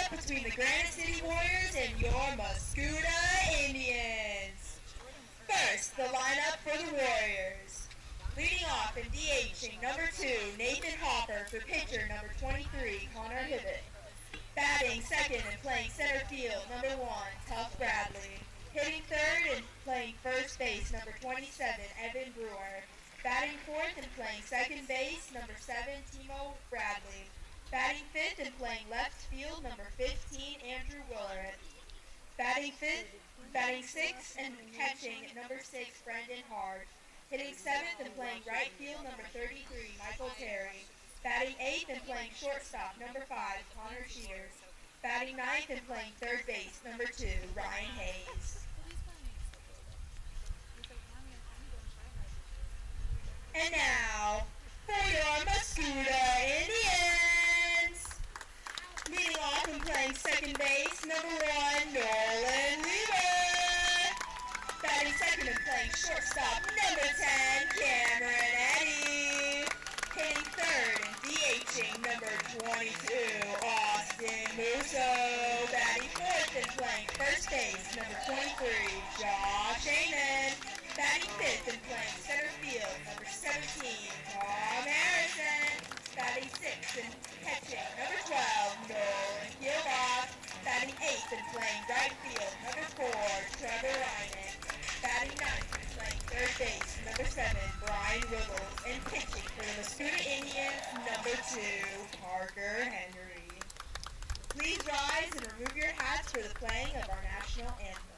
lineup between the Granite City Warriors and your Mascoutah Indians. First, the lineup for the Warriors. Leading off and DHing number 2, Nathan Hopper for pitcher number 23, Connor Hibbett. Batting second and playing center field, number 1, Tuff Bradley. Hitting third and playing first base, number 27, Evan Brewer. Batting fourth and playing second base, number 7, Timo Bradley. Batting fifth and playing left field, number 15, Andrew Willard. Batting sixth and catching, number 6, Brendan Hart. Hitting seventh and playing right field, number 33, Michael Terry. Batting eighth and playing shortstop, number 5, Connor Shears. Batting ninth and playing third base, number 2, Ryan Hayes. And now, for your Mascoutah Indians. Leading off and playing second base, number 1, Nolan Weaver. Batting second and playing shortstop, number 10, Cameron Eddy. Hitting third and DHing, number 22, Austin Musso. Batting fourth and playing first base, number 23, Josh Amon. Batting fifth and playing center field, number 17, Tom Harrison. Batting sixth and catching, number 12, Nolan Kilbach. Batting eighth and playing right field, number 4, Trevor Ryman. Batting ninth and playing third base, number 7, Brian Ruggles. And pitching for the Mascoutah Indians, number 2, Parker Henry. Please rise and remove your hats for the playing of our national anthem.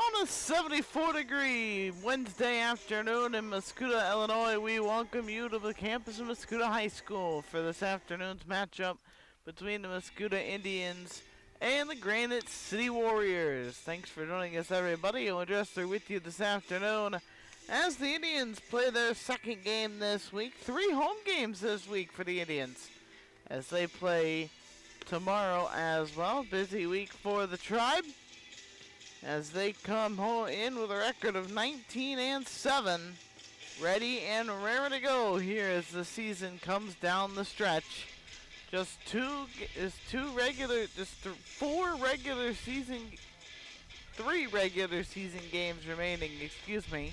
On a 74-degree Wednesday afternoon in Mascoutah, Illinois, we welcome you to the campus of Mascoutah High School for this afternoon's matchup between the Mascoutah Indians and the Granite City Warriors. Thanks for joining us, everybody. We'll just be with you this afternoon as the Indians play their second game this week. 3 home games this week for the Indians as they play tomorrow as well. Busy week for the Tribe as they come in with a record of 19-7, ready and raring to go here as the season comes down the stretch. Just 3 regular season games remaining, excuse me.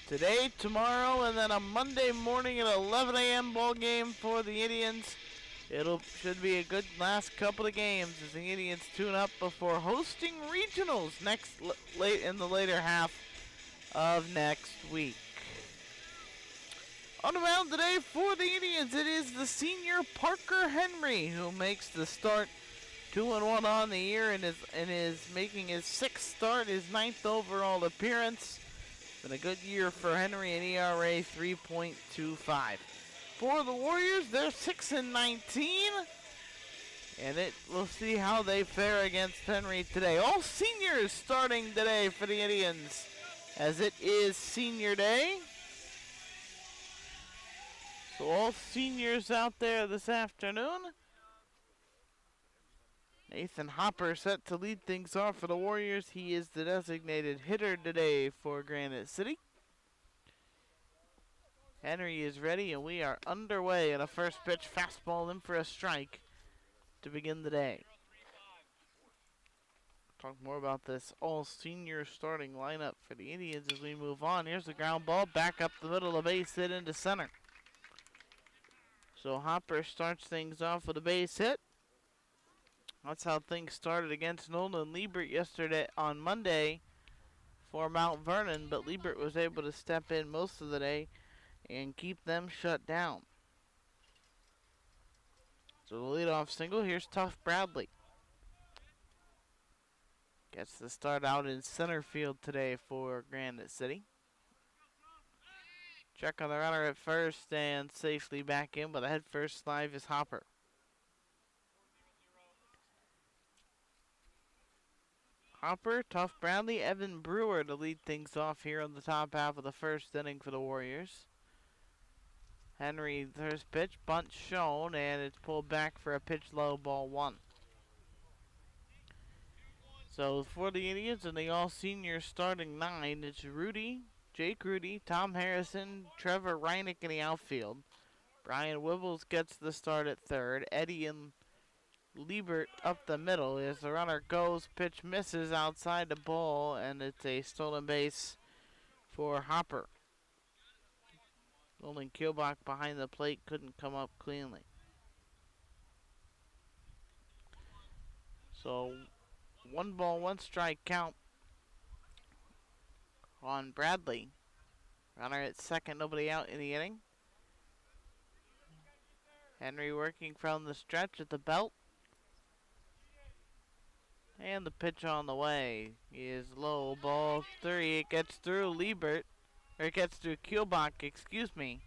Today, tomorrow, and then a Monday morning at 11 a.m. ball game for the Indians. Should be a good last couple of games as the Indians tune up before hosting regionals late in the later half of next week. On the mound today for the Indians, it is the senior Parker Henry who makes the start. 2-1 on the year and is making his 6th start, his 9th overall appearance. Been a good year for Henry, an ERA 3.25. For the Warriors, they're 6-19. And we'll see how they fare against Henry today. All seniors starting today for the Indians, as it is senior day. So all seniors out there this afternoon. Nathan Hopper set to lead things off for the Warriors. He is the designated hitter today for Granite City. Henry is ready, and we are underway at a first pitch fastball in for a strike to begin the day. Talk more about this all-senior starting lineup for the Indians as we move on. Here's the ground ball back up the middle of the base hit into center. So Hopper starts things off with a base hit. That's how things started against Nolan Liebert yesterday on Monday for Mount Vernon, but Liebert was able to step in most of the day and keep them shut down. So the leadoff single, here's Tough Bradley. Gets the start out in center field today for Granite City. Check on the runner at first and safely back in, but the head first slide is Hopper. Hopper, Tough Bradley, Evan Brewer to lead things off here on the top half of the first inning for the Warriors. Henry, first pitch, bunt shown, and it's pulled back for a pitch low, ball one. So for the Indians and the all-senior starting nine, it's Rudy, Jake Rudy, Tom Harrison, Trevor Reinick in the outfield. Brian Wibbles gets the start at third. Eddie and Liebert up the middle as the runner goes, pitch misses outside the ball, and it's a stolen base for Hopper. Nolan Kielbach behind the plate couldn't come up cleanly. So 1 ball, 1 strike count on Bradley. Runner at second, nobody out in the inning. Henry working from the stretch at the belt. And the pitch on the way is low, ball 3. It gets through Liebert, or it gets through Kielbach, excuse me.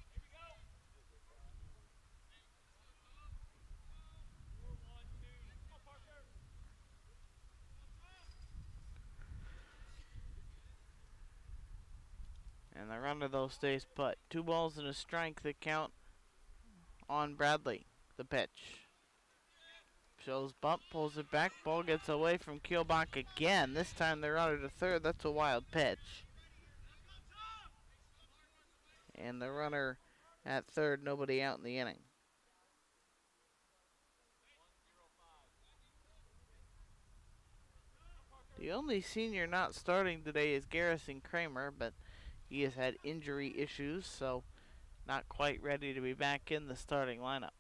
And the runner though stays put. 2 balls and a strike that count on Bradley. The pitch. Shows bump, pulls it back, ball gets away from Kielbach again. This time the runner to third, that's a wild pitch. And the runner at third, nobody out in the inning. The only senior not starting today is Garrison Kramer, but he has had injury issues, so not quite ready to be back in the starting lineup.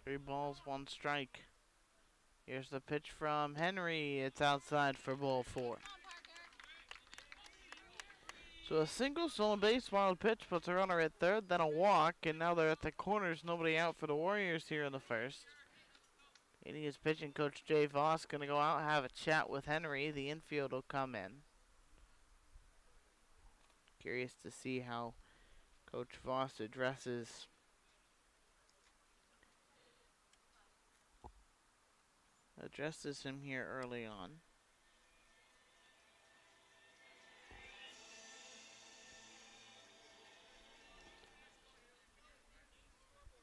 3 balls, 1 strike. Here's the pitch from Henry. It's outside for ball 4. So a single, stolen base, wild pitch puts a runner at third, then a walk, and now they're at the corners. Nobody out for the Warriors here in the first. Indians pitching coach Jay Voss going to go out and have a chat with Henry. The infield will come in. Curious to see how Coach Voss addresses him here early on.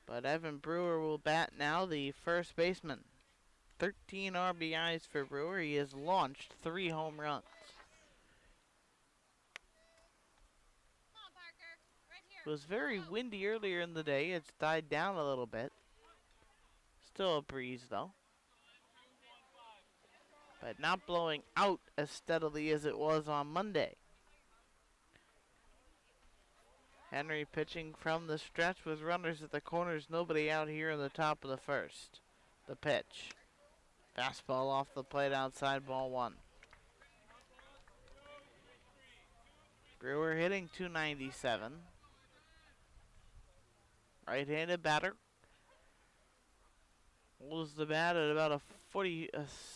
But Evan Brewer will bat now, the first baseman. 13 RBIs for Brewer. He has launched 3 home runs. It was very windy earlier in the day. It's died down a little bit. Still a breeze though. But not blowing out as steadily as it was on Monday. Henry pitching from the stretch with runners at the corners. Nobody out here in the top of the first. The pitch. Fastball off the plate outside, ball 1. Brewer hitting .297. Right-handed batter. Holds the bat at about a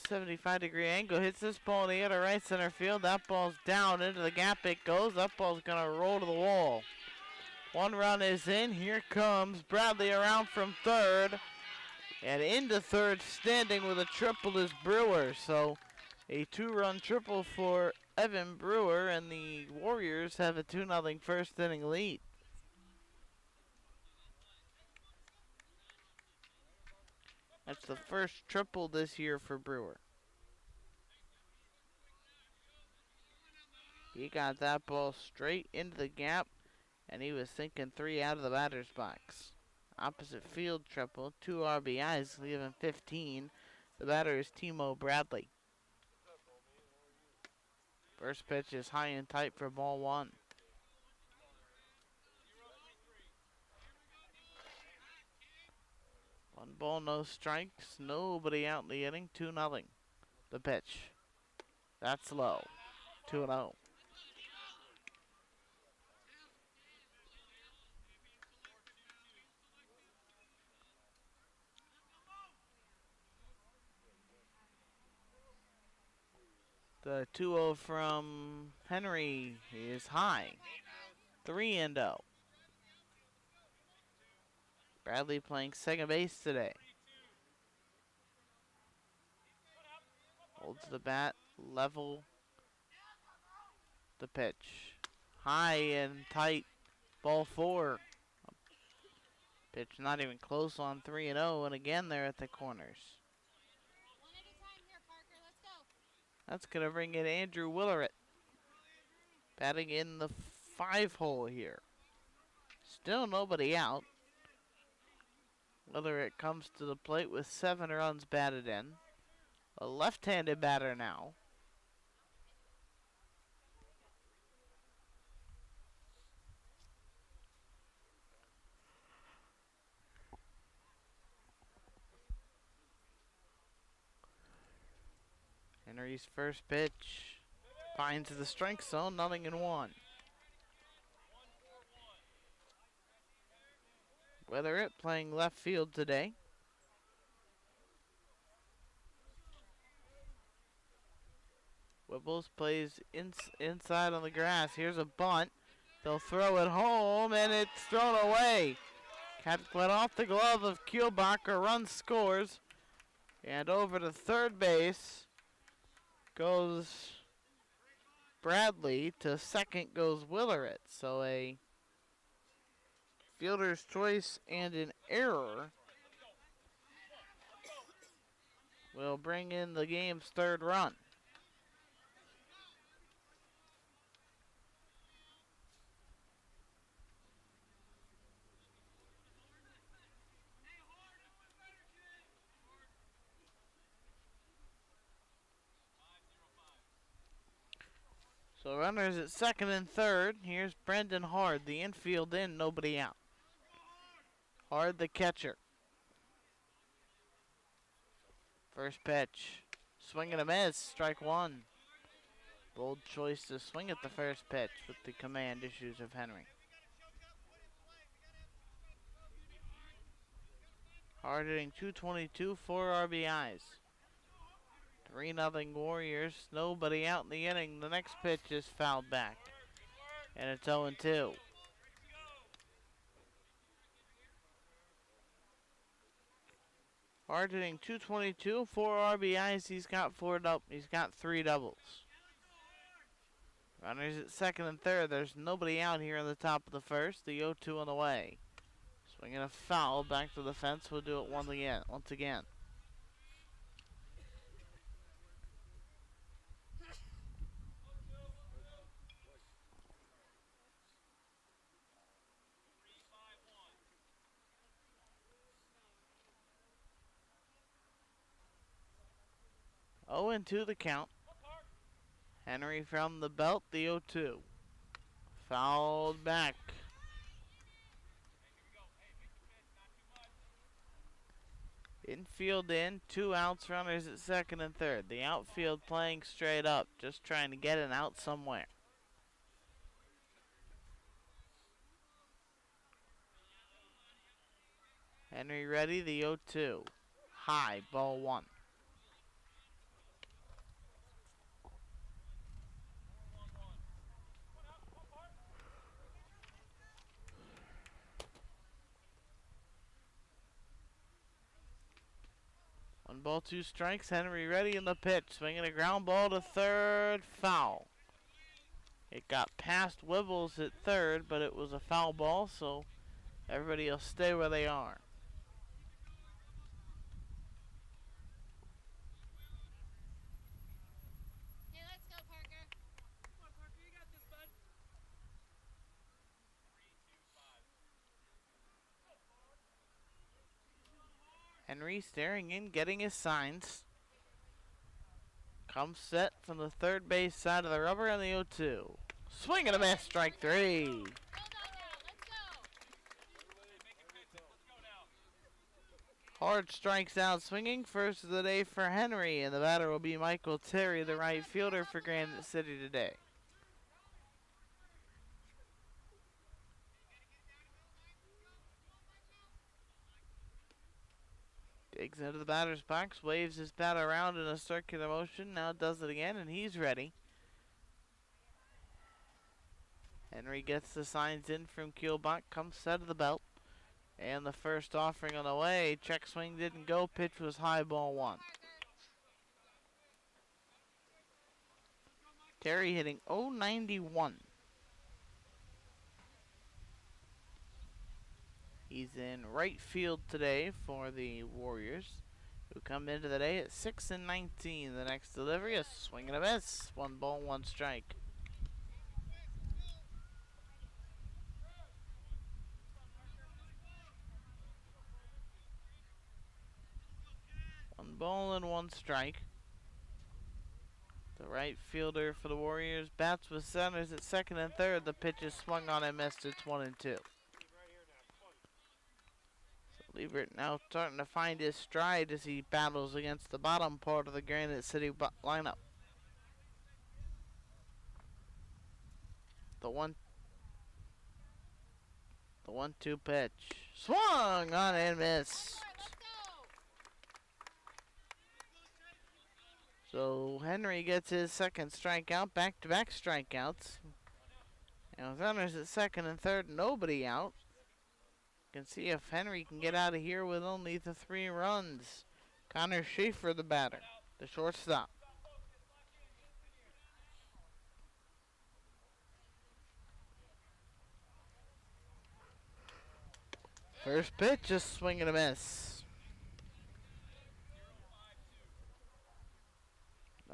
75-degree angle. Hits this ball in the air to right center field. That ball's down into the gap. It goes. That ball's going to roll to the wall. One run is in. Here comes Bradley around from third. And into third, standing with a triple is Brewer. So a 2-run triple for Evan Brewer, and the Warriors have a 2-0 first inning lead. That's the first triple this year for Brewer. He got that ball straight into the gap, and he was thinking 3 out of the batter's box. Opposite field triple, 2 RBIs, leaving 15. The batter is Timo Bradley. First pitch is high and tight for ball 1. One ball, no strikes, nobody out in the inning, 2-0. The pitch. That's low. 2-0. The 2-0 from Henry is high. 3-0. Bradley playing second base today. Holds the bat, level. The pitch. High and tight. Ball 4. Pitch not even close on 3-0, and again they're at the corners. That's going to bring in Andrew Willeret. Batting in the 5-hole here. Still nobody out. Willeret comes to the plate with 7 runs batted in. A left-handed batter now. Henry's first pitch finds the strike zone, 0-1. Willeret playing left field today. Wibbles plays inside on the grass. Here's a bunt. They'll throw it home, and it's thrown away. Catch went off the glove of Kielbacher. Run scores. And over to third base goes Bradley. To second goes Willeret. So a fielder's choice and an error will bring in the game's third run. So runners at second and third. Here's Brendan Hard, the infield in, nobody out. Hard, the catcher. First pitch. Swing and a miss, strike 1. Bold choice to swing at the first pitch with the command issues of Henry. Hard hitting .222, 4 RBIs. 3-0 Warriors. Nobody out in the inning. The next pitch is fouled back. And it's 0-2. Hard hitting .222, 4 RBIs. He's got 3 doubles. Runners at second and third. There's nobody out here in the top of the first. The 0-2 on the way. Swinging a foul back to the fence. We'll do it once again. Oh, and 2 the count. Henry from the belt, the 0-2. Fouled back. Infield in, 2 outs, runners at second and third. The outfield playing straight up, just trying to get an out somewhere. Henry ready, the 0-2. High, ball 1. 1 ball, 2 strikes. Henry ready in the pitch. Swinging a ground ball to third. Foul. It got past Wibbles at third, but it was a foul ball, so everybody will stay where they are. Hey, let's go, Parker. Come on, Parker, you got this, bud. 3-2-5. Henry staring in, getting his signs. Comes set from the third base side of the rubber and the 0-2. Swing and a miss, strike 3. Hold on now. Let's go. Hard strikes out swinging. First of the day for Henry, and the batter will be Michael Terry, the right fielder for Granite City today. Digs into the batter's box, waves his bat around in a circular motion, now does it again, and he's ready. Henry gets the signs in from Kielbach, comes set of the belt. And the first offering on the way. Check swing didn't go, pitch was high, ball 1. Terry hitting .091. He's in right field today for the Warriors, who come into the day at 6-19. The next delivery, a swing and a miss. 1 ball, 1 strike. One ball and 1 strike. The right fielder for the Warriors bats with centers at second and third. The pitch is swung on and missed. It's 1-2. Liebert now starting to find his stride as he battles against the bottom part of the Granite City lineup. The 1-2 pitch. Swung on and missed. So Henry gets his second strikeout, back-to-back strikeouts. And with runners at second and third, nobody out. You can see if Henry can get out of here with only the 3 runs. Connor Schaefer, the batter, the shortstop. First pitch, just swing and a miss.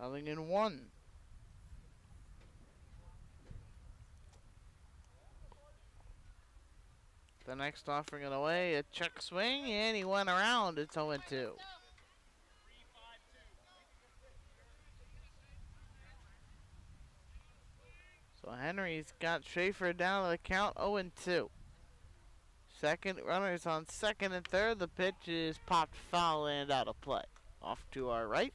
0-1. The next offering on the way, a check swing, and he went around. It's 0-2. So Henry's got Schaefer down to the count, 0-2. Second runners on second and third. The pitch is popped foul and out of play. Off to our right.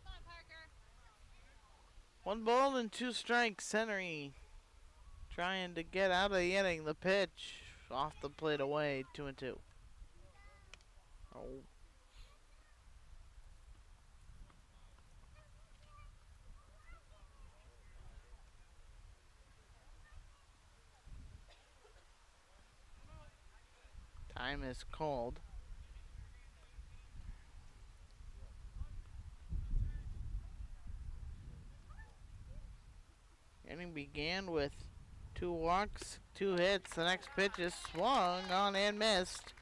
Come on, Parker. 1 ball and 2 strikes. Henry trying to get out of the inning. The pitch off the plate away, 2-2. Oh. Time is called. Inning began with 2 walks, 2 hits. The next pitch is swung on and missed.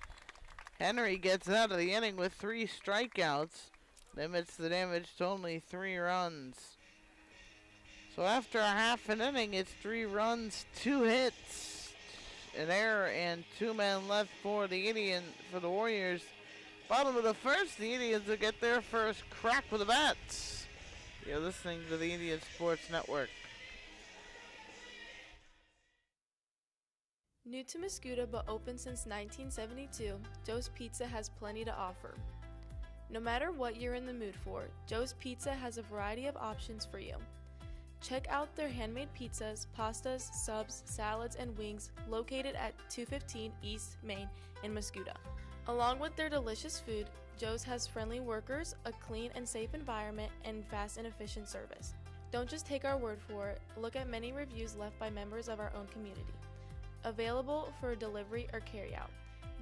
Henry gets out of the inning with 3 strikeouts. Limits the damage to only 3 runs. So after a half an inning, it's 3 runs, 2 hits, an error, and 2 men left for the Warriors. Bottom of the first, the Indians will get their first crack with the bats. You're listening to the Indian Sports Network. New to Mascoutah but open since 1972, Joe's Pizza has plenty to offer. No matter what you're in the mood for, Joe's Pizza has a variety of options for you. Check out their handmade pizzas, pastas, subs, salads, and wings located at 215 East Main in Mascoutah. Along with their delicious food, Joe's has friendly workers, a clean and safe environment, and fast and efficient service. Don't just take our word for it, look at many reviews left by members of our own community. Available for delivery or carryout.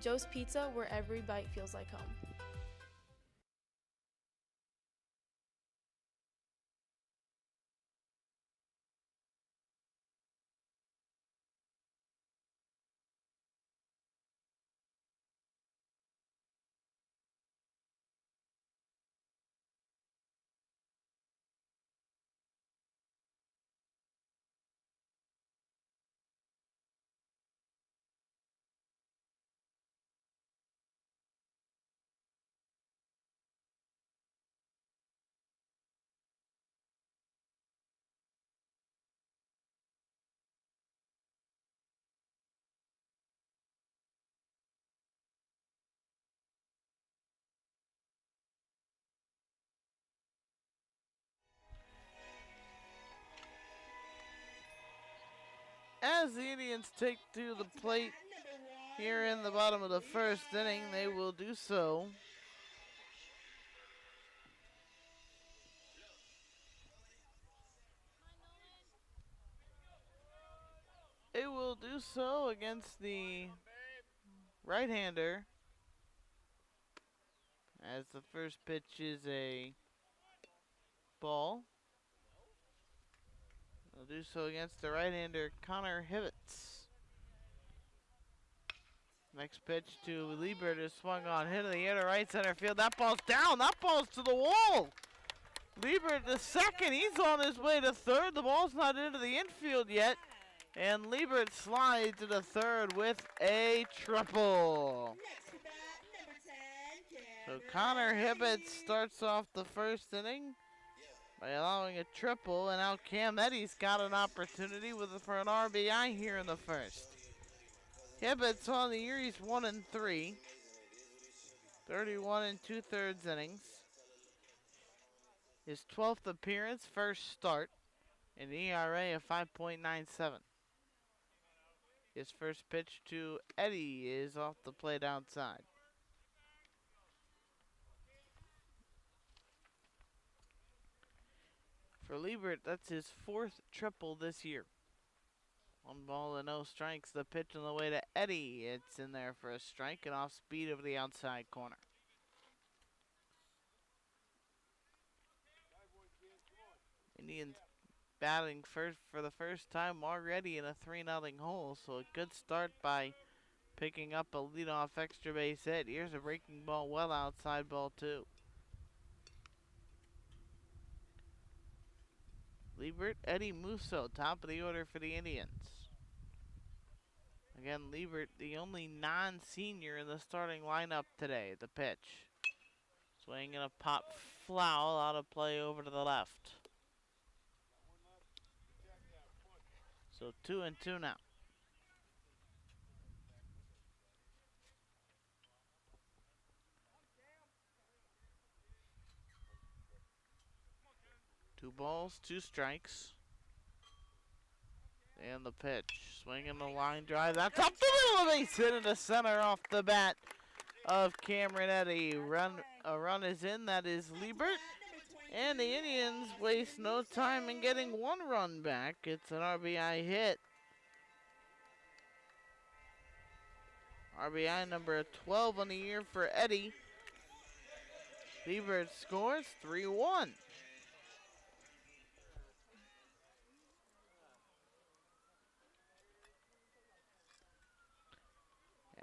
Joe's Pizza, where every bite feels like home. As the Indians take to the plate here in the bottom of the first inning, they will do so. They will do so against the right-hander, as the first pitch is a ball. They'll do so against the right-hander, Connor Hibbets. Next pitch to Liebert is swung on, hit in the air to right center field. That ball's down. That ball's to the wall. Liebert to second. He's on his way to third. The ball's not into the infield yet. And Liebert slides to the third with a triple. So Connor Hibbets starts off the first inning by allowing a triple, and now Cam Eddy's got an opportunity for an RBI here in the first. Hibbets on the year, he's 1-3, 31 2/3 innings. His 12th appearance, first start, an ERA of 5.97. His first pitch to Eddy is off the plate outside. For Liebert, that's his fourth triple this year. 1-0, strikes. The pitch on the way to Eddy. It's in there for a strike and off speed over the outside corner. Indians batting first for the first time already in a 3-0 hole, so a good start by picking up a leadoff extra base hit. Here's a breaking ball well outside, ball 2. Liebert, Eddy, Musso, top of the order for the Indians. Again, Liebert, the only non-senior in the starting lineup today. The pitch. Swing and a pop foul out of play over to the left. So 2-2 now. Two balls, 2 strikes. And the pitch. Swinging the line drive. That's up the middle of the base hit into center off the bat of Cameron Eddy. A run is in. That is Liebert. And the Indians waste no time in getting 1 run back. It's an RBI hit. RBI number 12 on the year for Eddy. Liebert scores 3-1.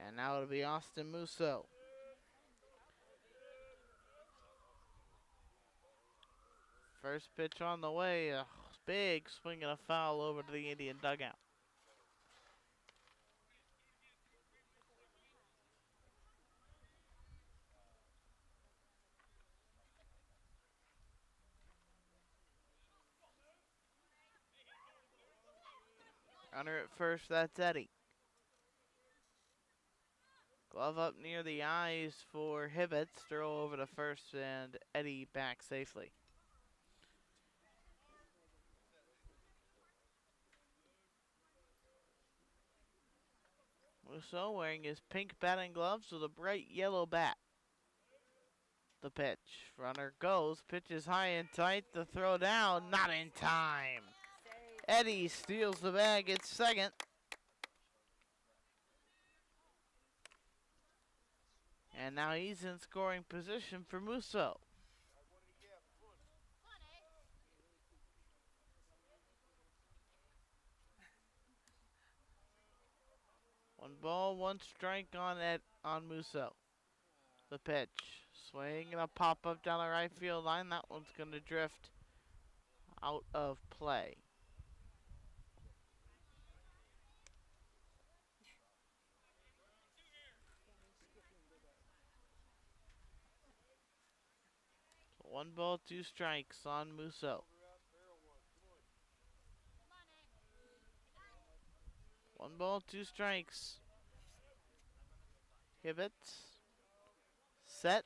And now it'll be Austin Musso. First pitch on the way. A big swing and a foul over to the Indian dugout. Runner at first, that's Eddy. Glove up near the eyes for Hibbets. Throw over to first and Eddy back safely. Musso wearing his pink batting gloves with a bright yellow bat. The pitch. Runner goes. Pitch is high and tight. The throw down. Not in time. Eddie steals the bag at second. And now he's in scoring position for Musso. Come on, eh? One ball, one strike on Musso. The pitch. Swing and a pop up down the right field line. That one's going to drift out of play. One ball, two strikes on Musso. Come on, eh? One ball, two strikes. Hibbets. Set.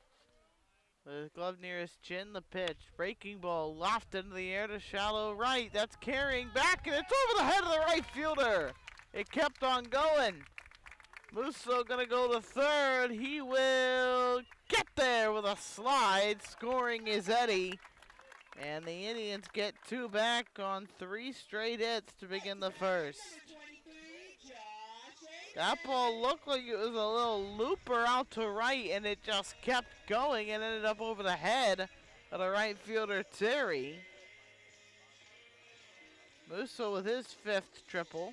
With his glove near his chin, the pitch. Breaking ball lofted into the air to shallow right. That's carrying back, and it's over the head of the right fielder. It kept on going. Musso gonna go to third. He will get there with a slide. Scoring is Eddie. And the Indians get two back on 3 straight hits to begin the first. That ball looked like it was a little looper out to right, and it just kept going and ended up over the head of the right fielder, Terry. Musso with his 5th triple.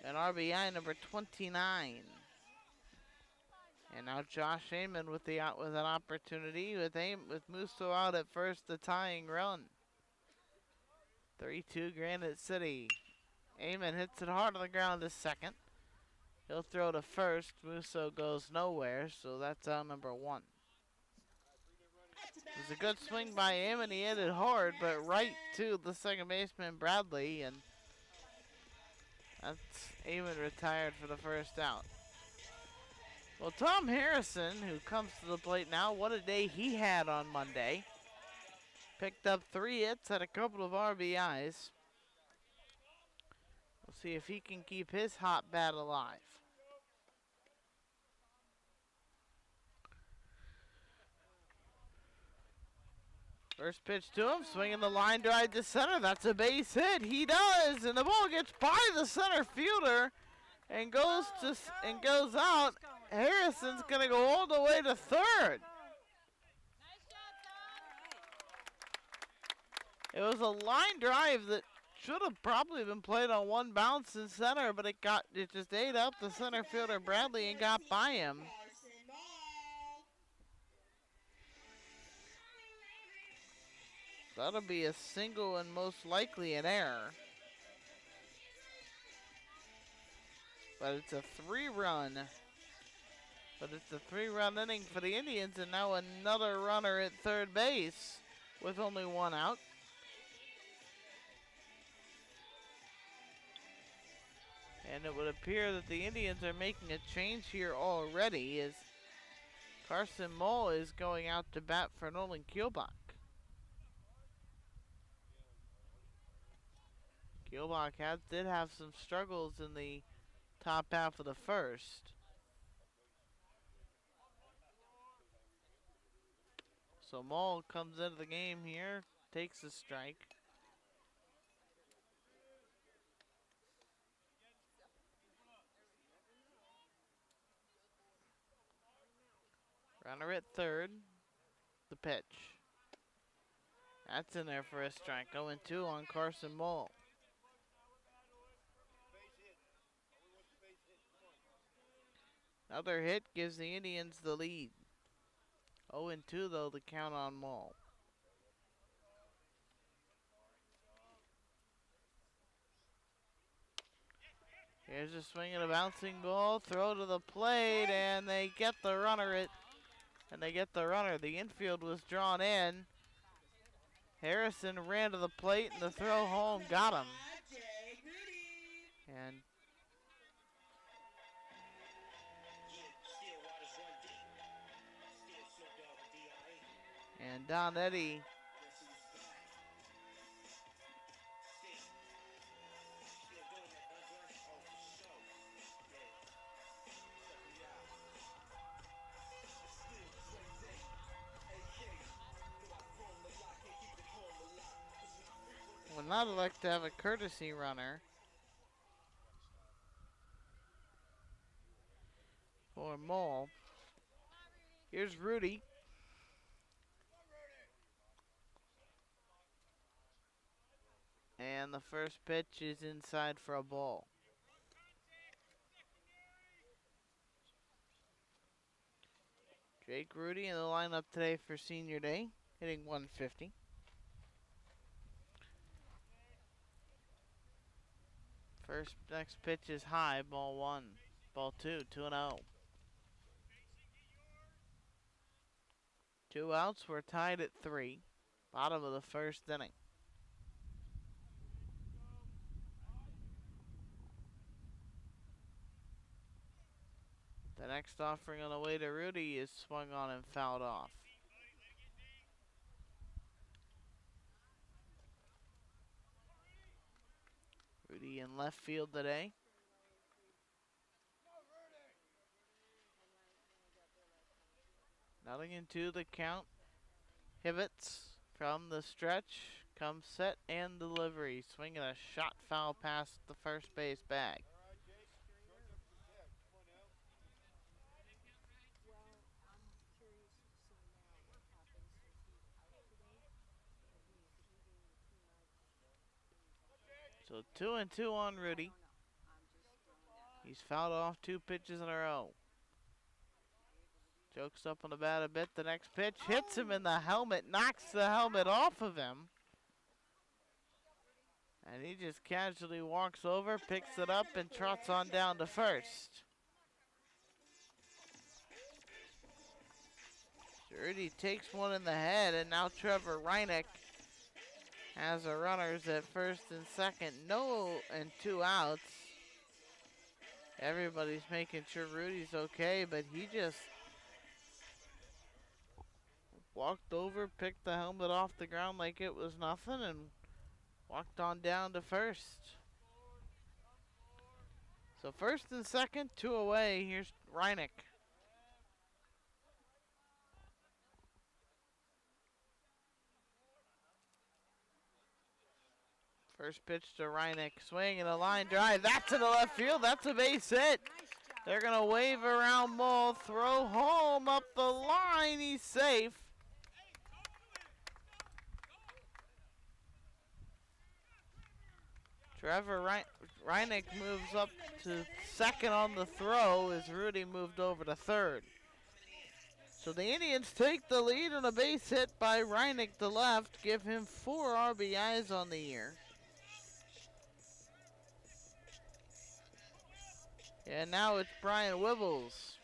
And RBI number 29. And now Josh Amon with an opportunity with Musso out at first, the tying run. 3-2 Granite City. Amon hits it hard on the ground to second. He'll throw to first. Musso goes nowhere, so that's out number 1. It was a good swing by Amon. He hit it hard, but right to the second baseman, Bradley, and that's Amon retired for the first out. Well, Tom Harrison, who comes to the plate now, what a day he had on Monday. Picked up 3 hits, had a couple of RBIs. We'll see if he can keep his hot bat alive. First pitch to him, swinging the line drive to center. That's a base hit. He does, and the ball gets by the center fielder and goes out. Harrison's gonna go all the way to third. Nice job, Tom. It was a line drive that should have probably been played on one bounce in center, but it just ate up the center fielder Bradley and got by him. That'll be a single and most likely an error. But it's a 3-run. But it's a 3-run inning for the Indians, and now another runner at third base with only 1 out. And it would appear that the Indians are making a change here already, as Carson Moll is going out to bat for Nolan Kielbach. Kielbach did have some struggles in the top half of the first. So Moll comes into the game here, takes a strike. Runner at third. The pitch. That's in there for a strike. 0-2 on Carson Moll. Another hit gives the Indians the lead. 0-2 though, the count on Moll. Here's a swing and a bouncing ball, throw to the plate, and they get the runner. The infield was drawn in. Harrison ran to the plate, and the throw home got him. And Don Eddy would not like to have a courtesy runner for Mole. Here's Rudy. And the first pitch is inside for a ball. Jake Rudy in the lineup today for senior day, hitting 150. Next pitch is high, ball 1. Ball 2, 2-0. 2 outs, we're tied at 3. Bottom of the first inning. The next offering on the way to Rudy is swung on and fouled off. Rudy in left field today. Nothing into the count. Pivots from the stretch. Comes set and delivery. Swinging a shot foul past the first base bag. So 2-2 on Rudy. He's fouled off 2 pitches in a row. Jokes up on the bat a bit. The next pitch hits him in the helmet, knocks the helmet off of him. And he just casually walks over, picks it up, and trots on down to first. Rudy takes one in the head, and now Trevor Reinick has the runners at first and second. No and 2 outs. Everybody's making sure Rudy's okay, but he just walked over, picked the helmet off the ground like it was nothing, and walked on down to first. So first and second, 2 away. Here's Reinick. First pitch to Reinick, swing and a line drive. That's in the left field. That's a base hit. They're going to wave around Mole, throw home up the line. He's safe. Trevor Reinick moves up to second on the throw as Rudy moved over to third. So the Indians take the lead on a base hit by Reinick to left, give him 4 RBIs on the year. And now it's Brian Wibbles.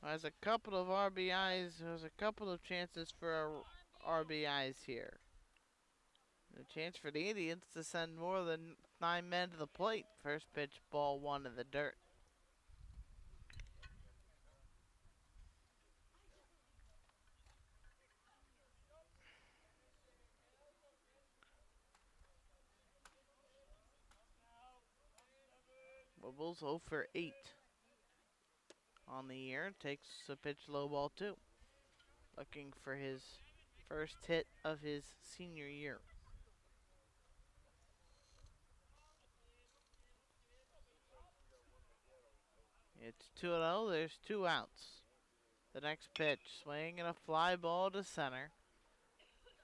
Has a couple of RBIs. There's a couple of chances for RBIs here. A chance for the Indians to send more than 9 men to the plate. First pitch, ball 1 in the dirt. Wibbles 0 for 8 on the year. Takes a pitch low ball 2. Looking for his first hit of his senior year. It's 2-0. There's 2 outs. The next pitch, swing and a fly ball to center.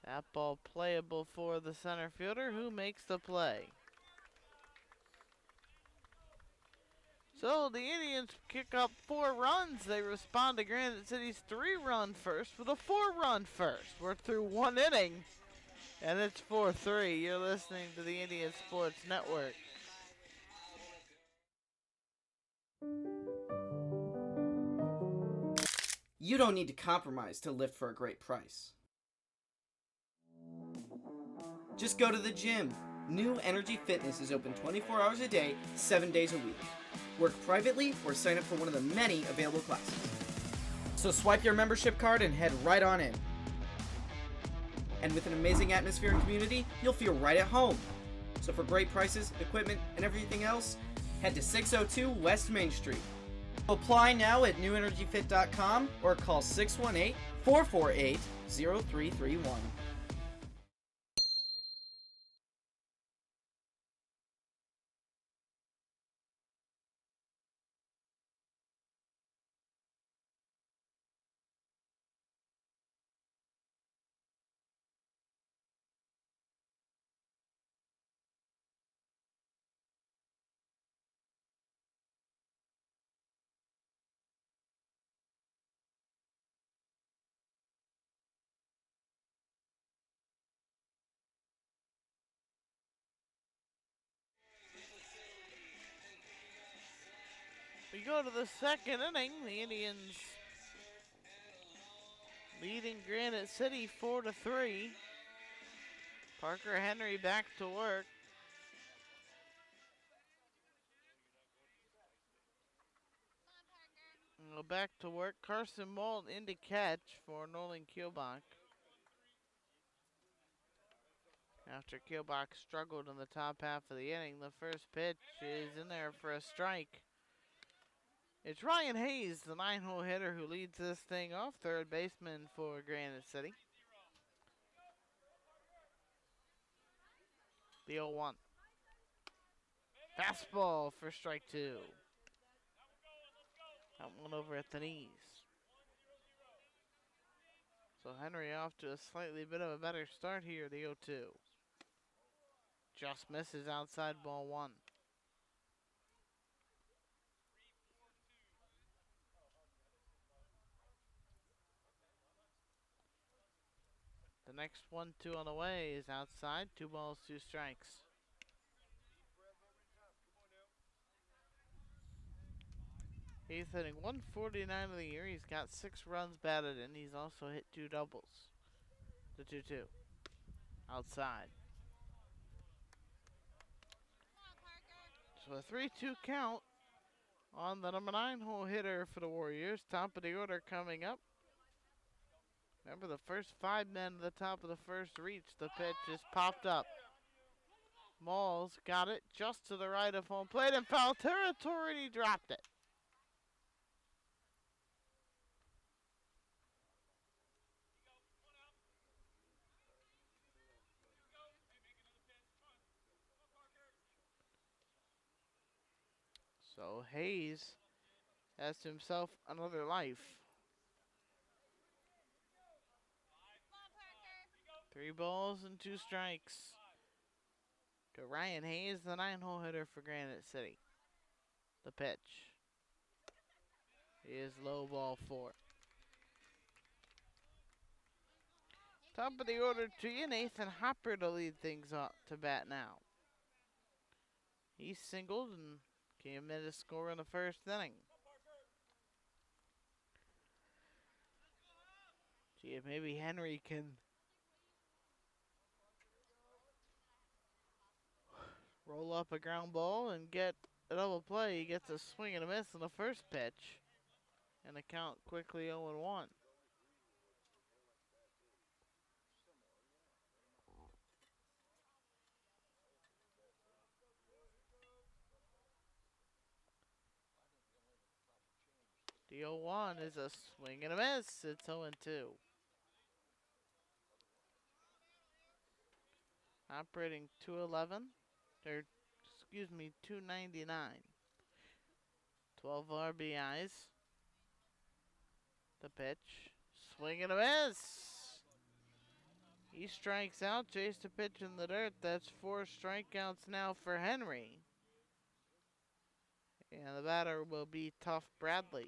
That ball playable for the center fielder who makes the play. So the Indians kick up 4 runs. They respond to Granite City's 3-run first with a 4-run first. We're through 1 inning, and it's 4-3. You're listening to the Indian Sports Network. You don't need to compromise to lift for a great price. Just go to the gym. New Energy Fitness is open 24 hours a day, 7 days a week. Work privately or sign up for one of the many available classes. So swipe your membership card and head right on in. And with an amazing atmosphere and community, you'll feel right at home. So for great prices, equipment, and everything else, head to 602 West Main Street. Apply now at newenergyfit.com or call 618-448-0331. go to the second inning. The Indians leading Granite City 4-3. Parker Henry back to work. Back to work. Carson Malt in to catch for Nolan Kielbach. After Kielbach struggled in the top half of the inning, the first pitch is in there for a strike. It's Ryan Hayes, the 9-hole hitter, who leads this thing off, third baseman for Granite City. The 0-1. Fastball for strike two. That one over at the knees. So Henry off to a slightly bit of a better start here, the 0-2. Just misses outside, ball one. The next 1-2 on the way is outside, 2 balls, 2 strikes. He's hitting 149 of the year. He's got 6 runs batted in. He's also hit 2 doubles. The 2-2. Outside. So a 3-2 count on the number 9-hole hitter for the Warriors. Top of the order coming up. Remember, the first 5 men at the top of the first reached. The pitch just popped up. Malls got it just to the right of home plate in foul territory, and he dropped it. So Hayes has himself another life. 3 balls and 2 strikes to Ryan Hayes, the 9-hole hitter for Granite City. The pitch is low, ball 4. Top of the order to you, Nathan Hopper to lead things up to bat now. He singled and came in to score in the first inning. See if maybe Henry can roll up a ground ball and get a double play. He gets a swing and a miss on the first pitch, and the count quickly 0-1. The 0-1 is a swing and a miss. It's 0-2. Operating 211, or excuse me, 299. 12 RBIs. The pitch, swing and a miss. He strikes out, chased a pitch in the dirt. That's 4 strikeouts now for Henry. And the batter will be Tough Bradley.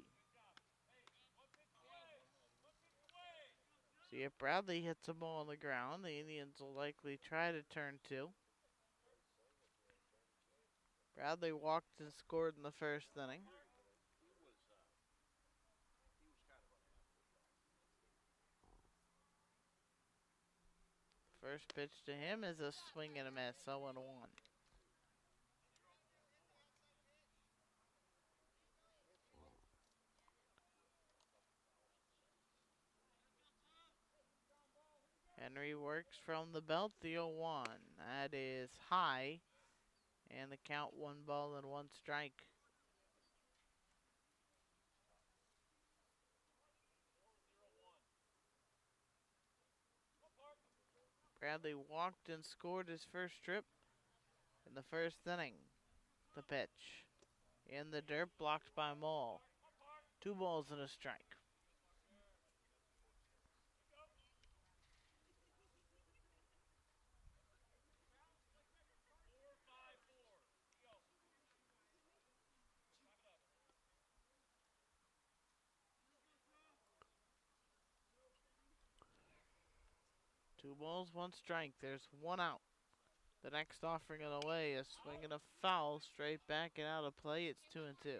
See if Bradley hits a ball on the ground, the Indians will likely try to turn 2. Bradley walked and scored in the first inning. First pitch to him is a swing and a miss, 0-1. Henry works from the belt, the 0-1. That is high, and the count 1 ball and 1 strike. Bradley walked and scored his first trip in the first inning. The pitch in the dirt, blocked by Maul. 2 balls and a strike. Two balls, 1 strike. There's 1 out. The next offering on the way, a swing and a foul, straight back and out of play. It's 2-2.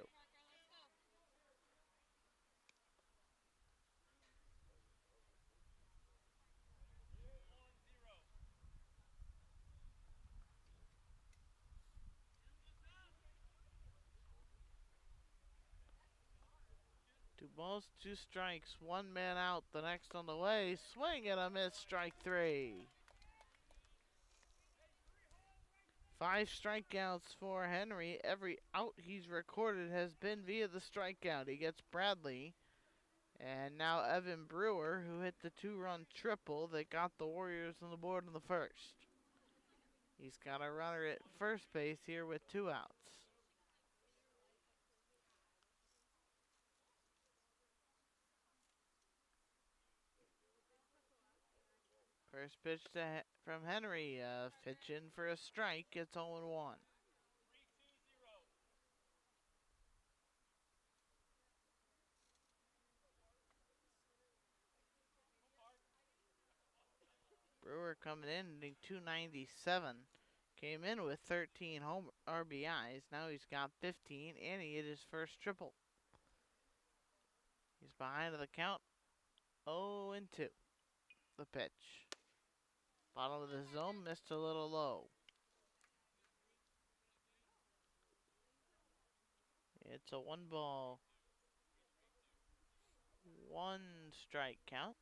balls, 2 strikes, 1 man out, the next on the way. Swing and a miss, strike 3. 5 strikeouts for Henry. Every out he's recorded has been via the strikeout. He gets Bradley. And now Evan Brewer, who hit the 2-run triple that got the Warriors on the board in the first. He's got a runner at first base here with 2 outs. First pitch from Henry, pitch in for a strike. It's 0-1. Brewer coming in, hitting .297. Came in with 13 home RBIs. Now he's got 15, and he hit his first triple. He's behind the count, 0-2. The pitch. Bottom of the zone, missed a little low. It's a 1 ball, 1 strike count.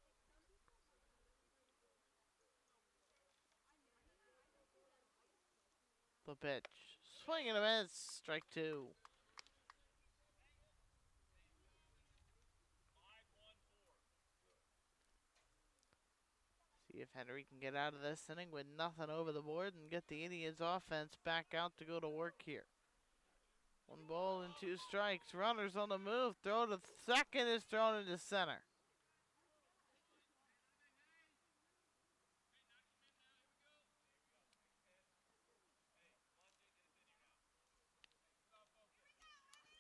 The pitch. Swing and a miss. Strike 2. See if Henry can get out of this inning with nothing over the board and get the Indians offense back out to go to work here. 1 ball and 2 strikes. Runners on the move. Throw to second is thrown into center.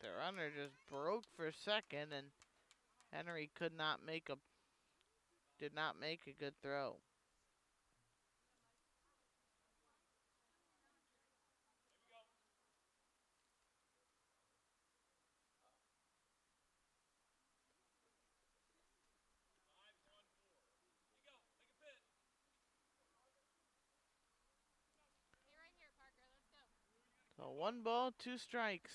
The runner just broke for second, and Henry did not make a good throw. Stay right here, Parker. Let's go. So 1 ball, 2 strikes.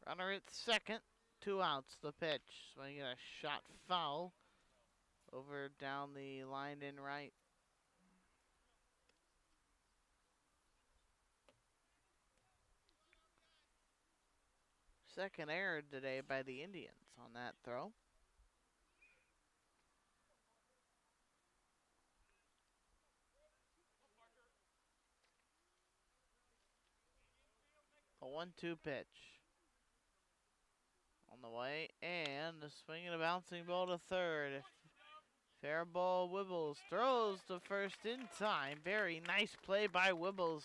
Runner at second, 2 outs. The pitch. Swinging a shot foul over down the line in right. Second error today by the Indians on that throw. A 1-2 pitch. On the way, and a swing and a bouncing ball to third. Fair ball, Wibbles throws to first in time. Very nice play by Wibbles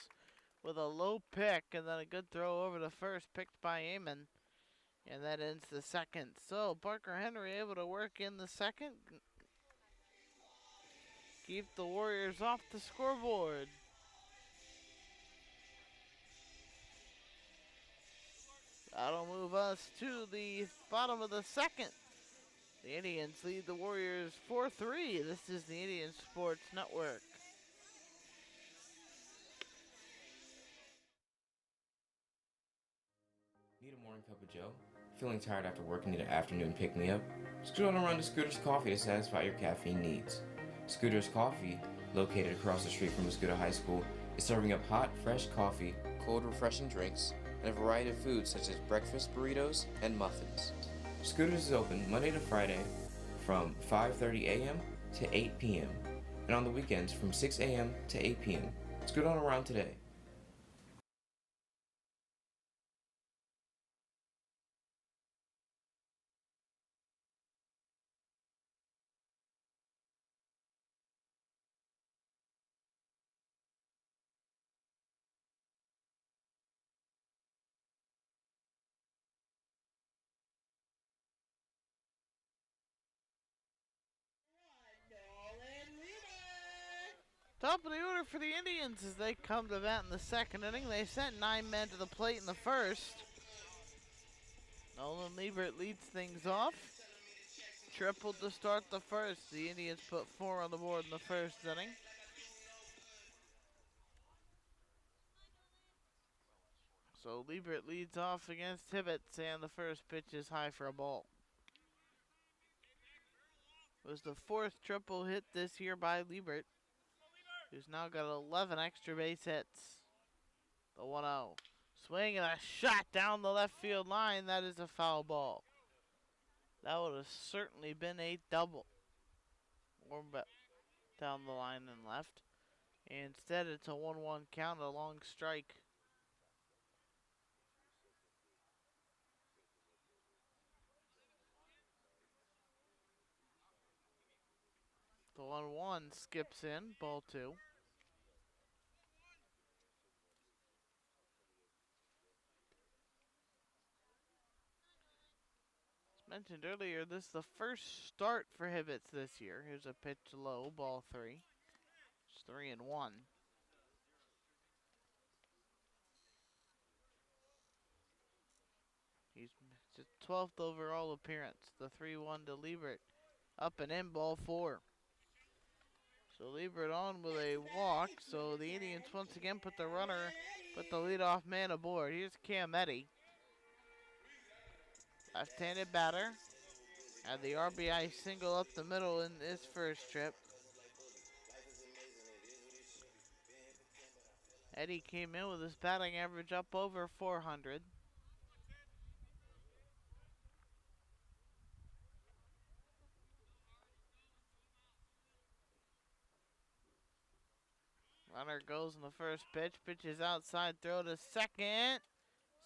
with a low pick, and then a good throw over to first, picked by Amon. And that ends the second. So Parker Henry able to work in the second. Keep the Warriors off the scoreboard. That'll move us to the bottom of the second. The Indians lead the Warriors 4-3. This is the Indian Sports Network. Need a morning cup of joe? Feeling tired after work and need an afternoon pick-me-up? Scoot on around to Scooter's Coffee to satisfy your caffeine needs. Scooter's Coffee, located across the street from Mascoutah High School, is serving up hot, fresh coffee, cold, refreshing drinks, and a variety of foods such as breakfast burritos and muffins. Scooter's is open Monday to Friday from 5:30 a.m. to 8 p.m. and on the weekends from 6 a.m. to 8 p.m. Scoot on around today. Top of the order for the Indians as they come to bat in the second inning. They sent 9 men to the plate in the first. Nolan Liebert leads things off. Tripled to start the first. The Indians put 4 on the board in the first inning. So Liebert leads off against Tibbetts, and the first pitch is high for a ball. was the 4th triple hit this year by Liebert, who's now got 11 extra base hits. The 1-0. Swing and a shot down the left field line. That is a foul ball. That would have certainly been a double. Or down the line and left. Instead, it's a 1-1 count, a long strike. The 1-1 skips in, ball 2. As mentioned earlier, this is the first start for Hibbets this year. Here's a pitch low, ball 3. It's 3-1. He's his 12th overall appearance. The 3-1 to Liebert. Up and in, ball 4. So Liebert on with a walk. So the Indians once again put the leadoff man aboard. Here's Cam Eddy. Left-handed batter. Had the RBI single up the middle in his first trip. Eddy came in with his batting average up over 400. Runner goes in the first pitch. Pitches outside, throw to second.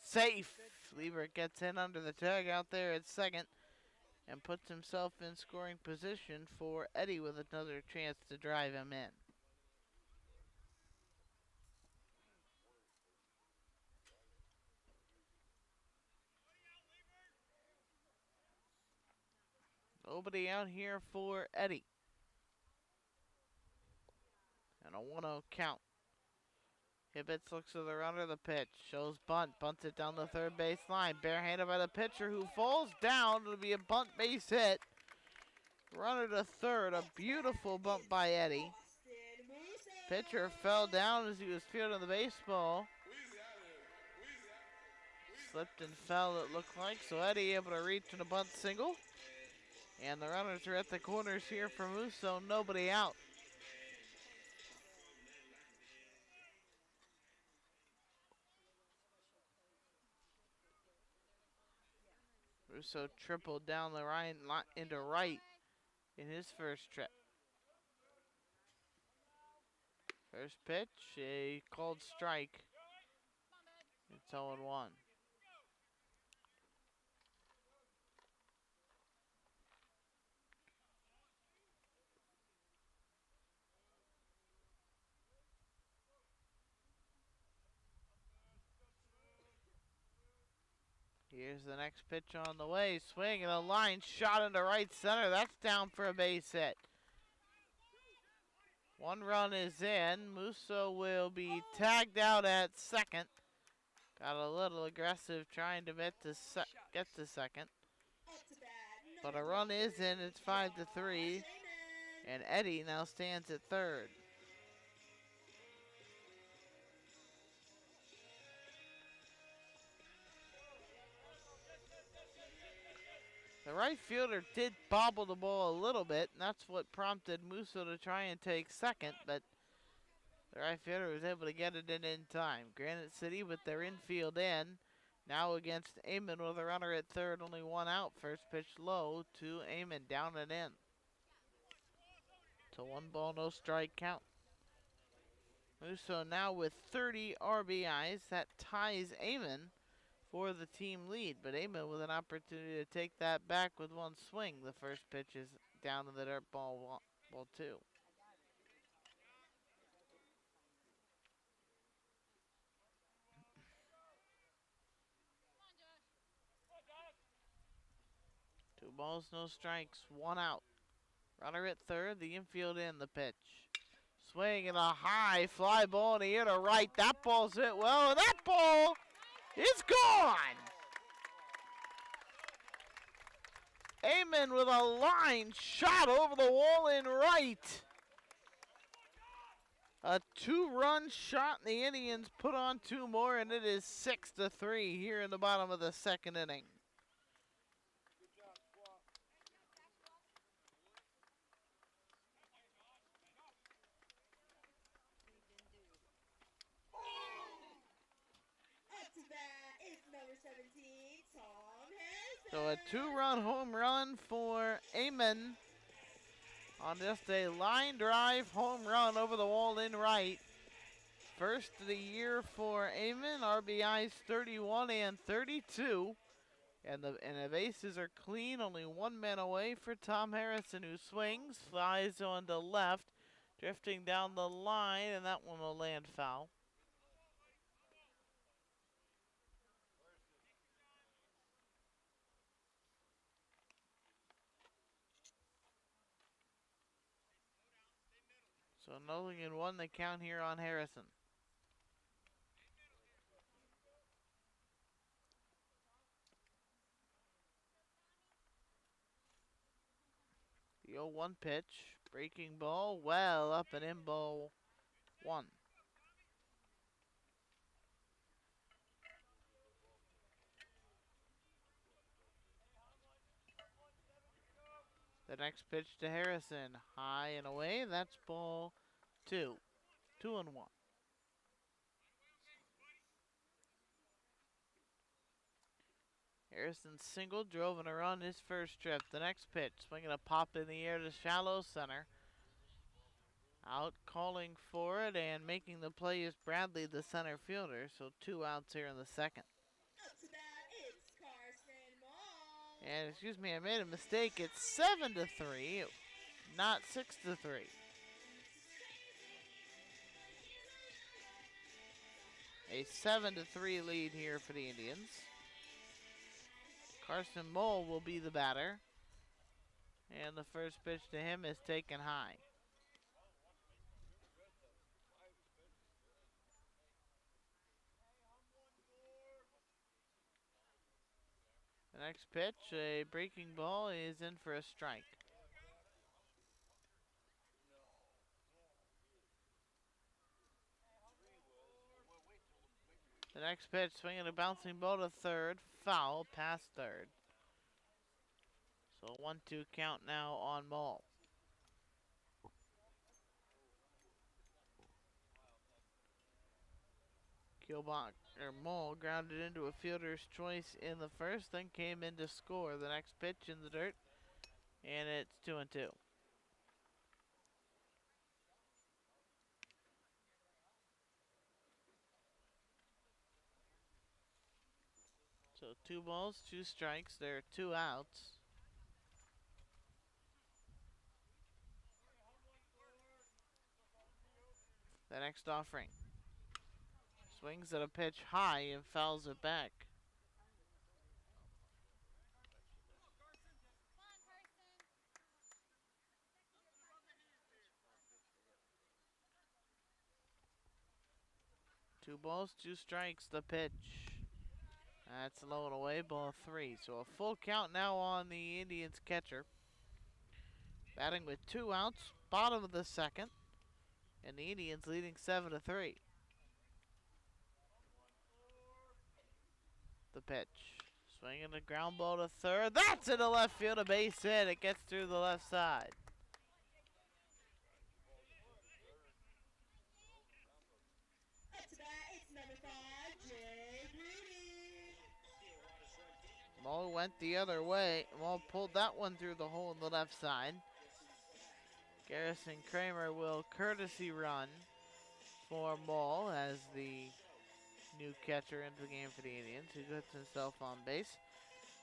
Safe. Liebert gets in under the tag out there at second and puts himself in scoring position for Eddy with another chance to drive him in. Nobody out here for Eddy. And a 1-0 count. Hibbets looks to the runner, the pitch. Shows bunt. Bunts it down the third base line. Barehanded by the pitcher who falls down. It'll be a bunt base hit. Runner to third. A beautiful bump by Eddy. Pitcher fell down as he was fielding the baseball. Slipped and fell, it looked like. So Eddy able to reach in a bunt single. And the runners are at the corners here for Musso. Nobody out. Russo tripled down the right into right in his first trip. First pitch, a called strike. It's 0-1. Here's the next pitch on the way. Swing and a line shot into right center. That's down for a base hit. 1 run is in. Musso will be tagged out at second. Got a little aggressive trying to get to second. But a run is in. It's 5-3. And Eddy now stands at third. The right fielder did bobble the ball a little bit, and that's what prompted Musso to try and take second, but the right fielder was able to get it in time. Granite City with their infield in, now against Amon with a runner at third, only 1 out. First pitch low to Amon, down and in. It's a 1 ball, no strike count. Musso now with 30 RBIs. That ties Amon for the team lead, but Amon with an opportunity to take that back with 1 swing. The first pitch is down to the dirt, ball 2. Two balls, no strikes, 1 out. Runner at third, the infield in, the pitch. Swing and a high fly ball in the air to right. That ball's hit well, and that ball is gone. Amon with a line shot over the wall in right. A 2-run shot, and the Indians put on 2 more, and it is 6-3 here in the bottom of the second inning. 17, Tom Harrison. So a 2-run home run for Amon on just a line drive home run over the wall in right. First of the year for Amon. RBIs 31 and 32. And the bases are clean. Only one man away for Tom Harrison, who swings, flies on the left, drifting down the line, and that one will land foul. So 0-1 the count here on Harrison. The 0-1 pitch, breaking ball, well up and in, ball one. The next pitch to Harrison, high and away, that's ball two. 2-1. Harrison single, drove in a run his first trip. The next pitch, swinging a pop in the air to shallow center. Out calling for it and making the play is Bradley, the center fielder. So 2 outs here in the second. Up to bat, it's Carson Moll. And excuse me, I made a mistake. It's 7-3, not 6-3. A 7-3 lead here for the Indians. Carson Moll will be the batter. And the first pitch to him is taken high. The next pitch, a breaking ball, is in for a strike. The next pitch, swinging a bouncing ball to third, foul, past third. So 1-2 count now on Moll. Moll grounded into a fielder's choice in the first, then came in to score. The next pitch in the dirt, and it's 2-2. So 2 balls, 2 strikes. There are 2 outs. The next offering. Swings at a pitch high and fouls it back. Come on, Carson. 2 balls, 2 strikes, the pitch. That's low and away, ball 3. So a full count now on the Indians catcher. Batting with 2 outs, bottom of the second. And the Indians leading 7-3. The pitch. Swinging a ground ball to third. That's in the left field, a base hit. It gets through the left side. Up to bat, it's number 5, Jay Rudy. Moll went the other way. Moll pulled that one through the hole in the left side. Garrison Kramer will courtesy run for Moll as the new catcher into the game for the Indians, who gets himself on base.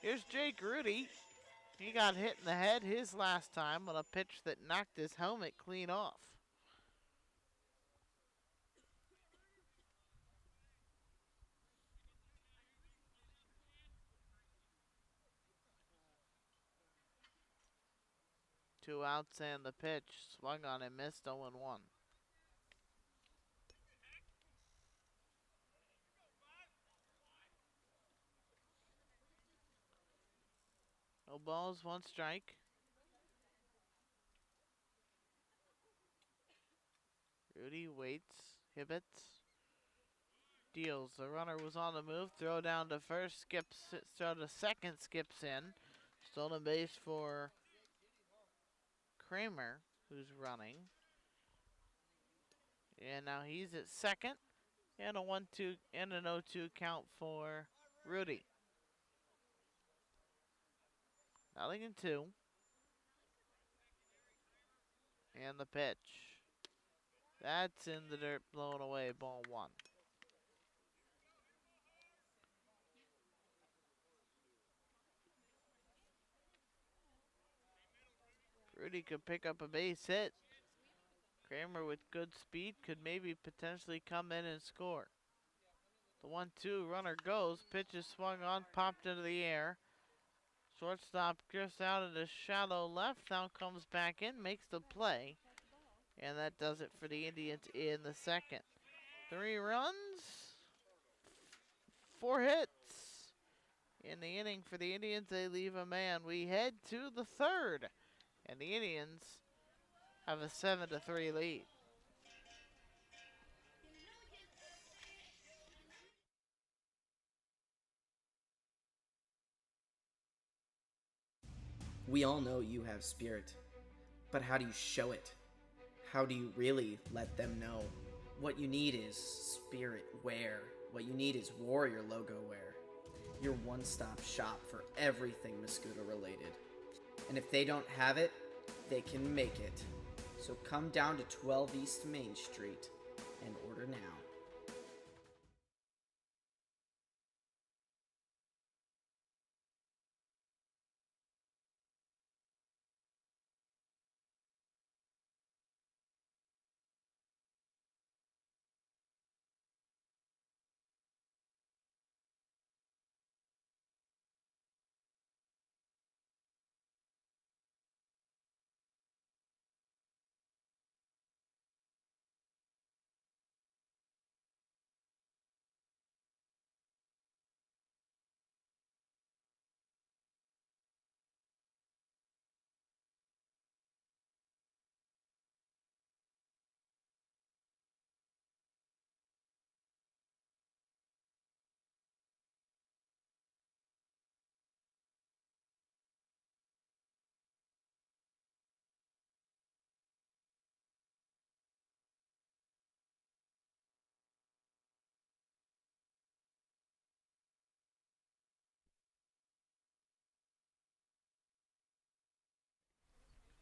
Here's Jake Rudy. He got hit in the head his last time on a pitch that knocked his helmet clean off. Two outs and the pitch. Swung on and missed, 0-1. No balls, 1 strike. Rudy waits, hits, deals. The runner was on the move. Throw down to first, skips, throw to second, skips in. Stolen base for Kramer, who's running. And now he's at second. And a 1-2 and an 0-2 count for Rudy. Nothing in 2. And the pitch. That's in the dirt, blown away, ball 1. Rudy could pick up a base hit. Kramer with good speed could maybe potentially come in and score. The 1-2 runner goes. Pitch is swung on, popped into the air. Shortstop drifts out into shallow left. Now comes back in, makes the play. And that does it for the Indians in the second. 3 runs, 4 hits. In the inning for the Indians, they leave a man. We head to the third. And the Indians have a 7-3 lead. We all know you have spirit, but how do you show it? How do you really let them know? What you need is spirit wear. What you need is Warrior logo wear. Your one-stop shop for everything Mascoutah related. And if they don't have it, they can make it. So come down to 12 East Main Street and order now.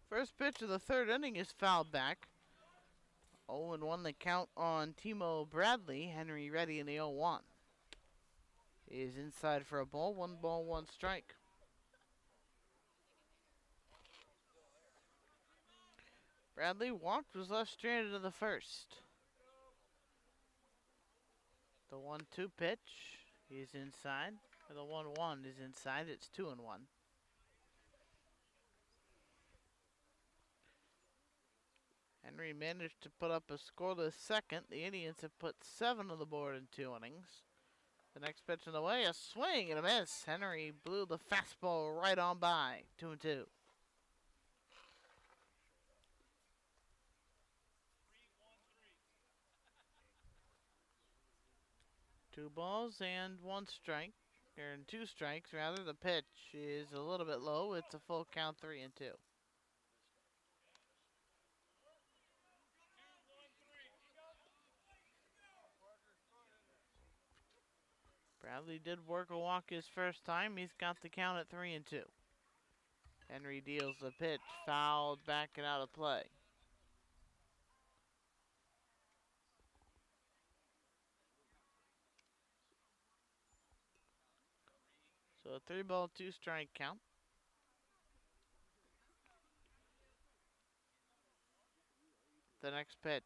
First pitch of the third inning is fouled back. 0-1 the count on Timo Bradley. Henry ready in the 0-1. He is inside for a ball. 1 strike. Bradley walked, was left stranded in the first. The 1-2 pitch is inside. The 1-1 is inside. It's 2-1. Henry managed to put up a scoreless second. The Indians have put 7 on the board in 2 innings. The next pitch in the way, a swing and a miss. Henry blew the fastball right on by. 2-2. 2 balls and 1 strike. Or 2 strikes rather. The pitch is a little bit low. It's a full count, 3-2. Bradley did work a walk his first time. He's got the count at 3-2. Henry deals the pitch, fouled back and out of play. So a 3-ball, 2-strike count. The next pitch.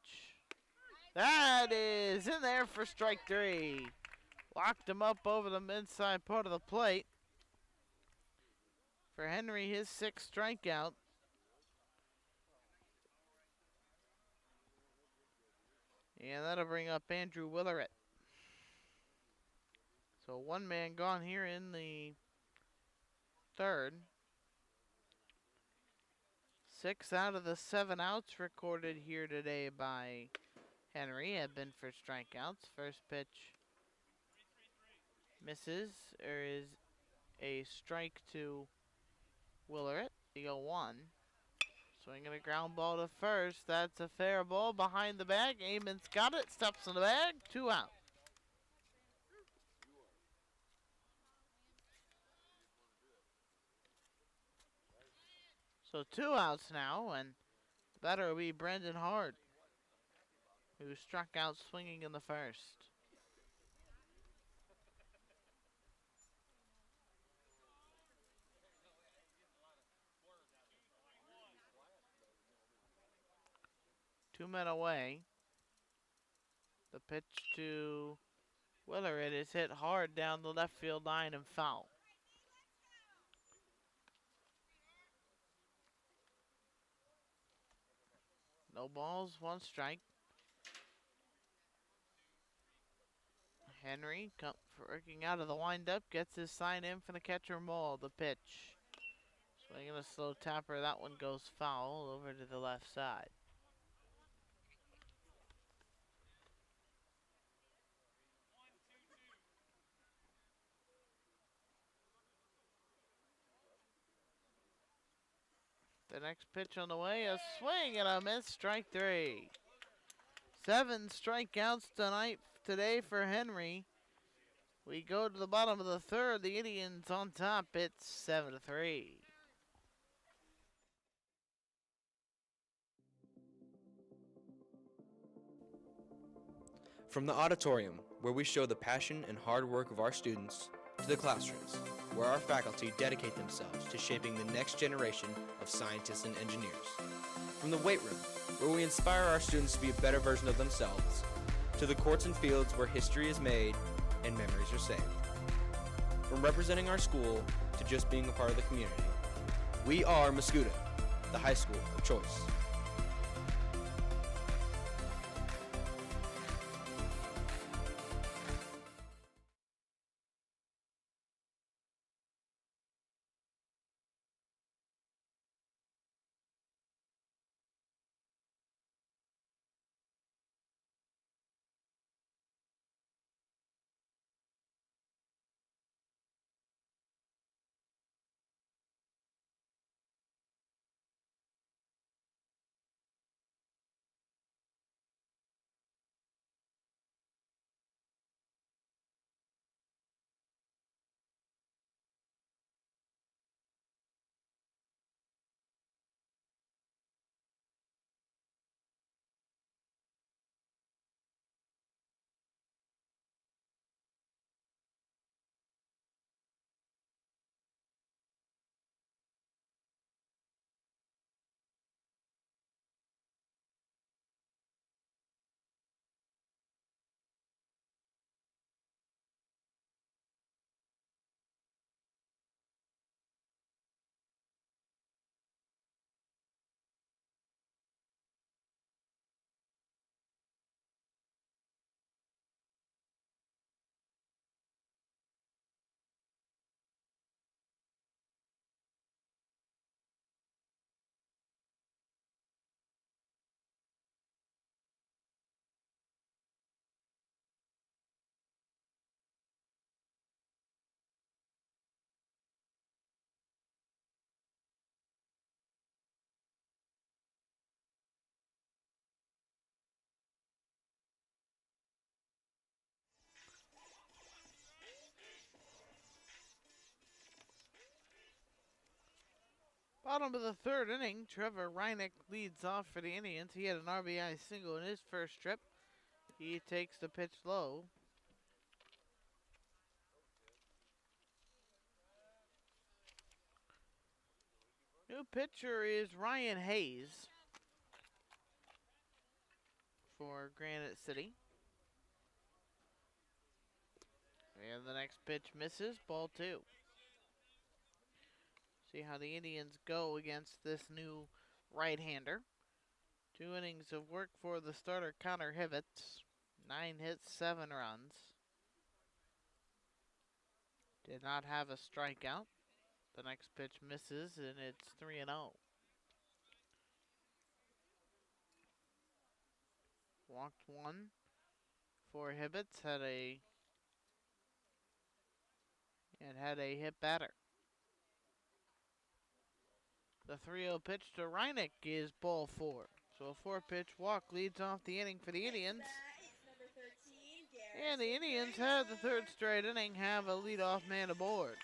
That is in there for strike 3. Locked him up over the inside part of the plate. For Henry, his 6th strikeout. And that'll bring up Andrew Willeret. So 1 man gone here in the third. 6 out of the 7 outs recorded here today by Henry have been for strikeouts. First pitch misses, or is a strike to Willeret, the 0-1. Swinging a ground ball to first. That's a fair ball behind the bag. Eamon's got it, steps in the bag, 2 out. So 2 outs now, and batter will be Brendan Hart, who struck out swinging in the first. Two men away. The pitch to Willard is hit hard down the left field line and foul. No balls, 1 strike. Henry, working out of the windup, gets his sign in for the catcher Mole. The pitch. Swinging a slow tapper, that one goes foul over to the left side. The next pitch on the way, a swing and a miss, strike 3. 7 strikeouts today for Henry. We go to the bottom of the third. The Indians on top. It's 7-3. From the auditorium, where we show the passion and hard work of our students, to the classrooms, where our faculty dedicate themselves to shaping the next generation of scientists and engineers. From the weight room, where we inspire our students to be a better version of themselves, to the courts and fields where history is made and memories are saved. From representing our school to just being a part of the community, we are Mascoutah, the high school of choice. Bottom of the third inning, Trevor Reinick leads off for the Indians. He had an RBI single in his first trip. He takes the pitch low. New pitcher is Ryan Hayes for Granite City. And the next pitch misses, ball 2. See how the Indians go against this new right-hander. 2 innings of work for the starter Connor Hivets. 9 hits, 7 runs. Did not have a strikeout. The next pitch misses, and it's 3-0. Walked 1 for Hivets. Had a hit batter. The 3-0 pitch to Reinick is ball 4. So a 4-pitch walk leads off the inning for the Indians. And the Indians have the third straight inning, have a leadoff man aboard.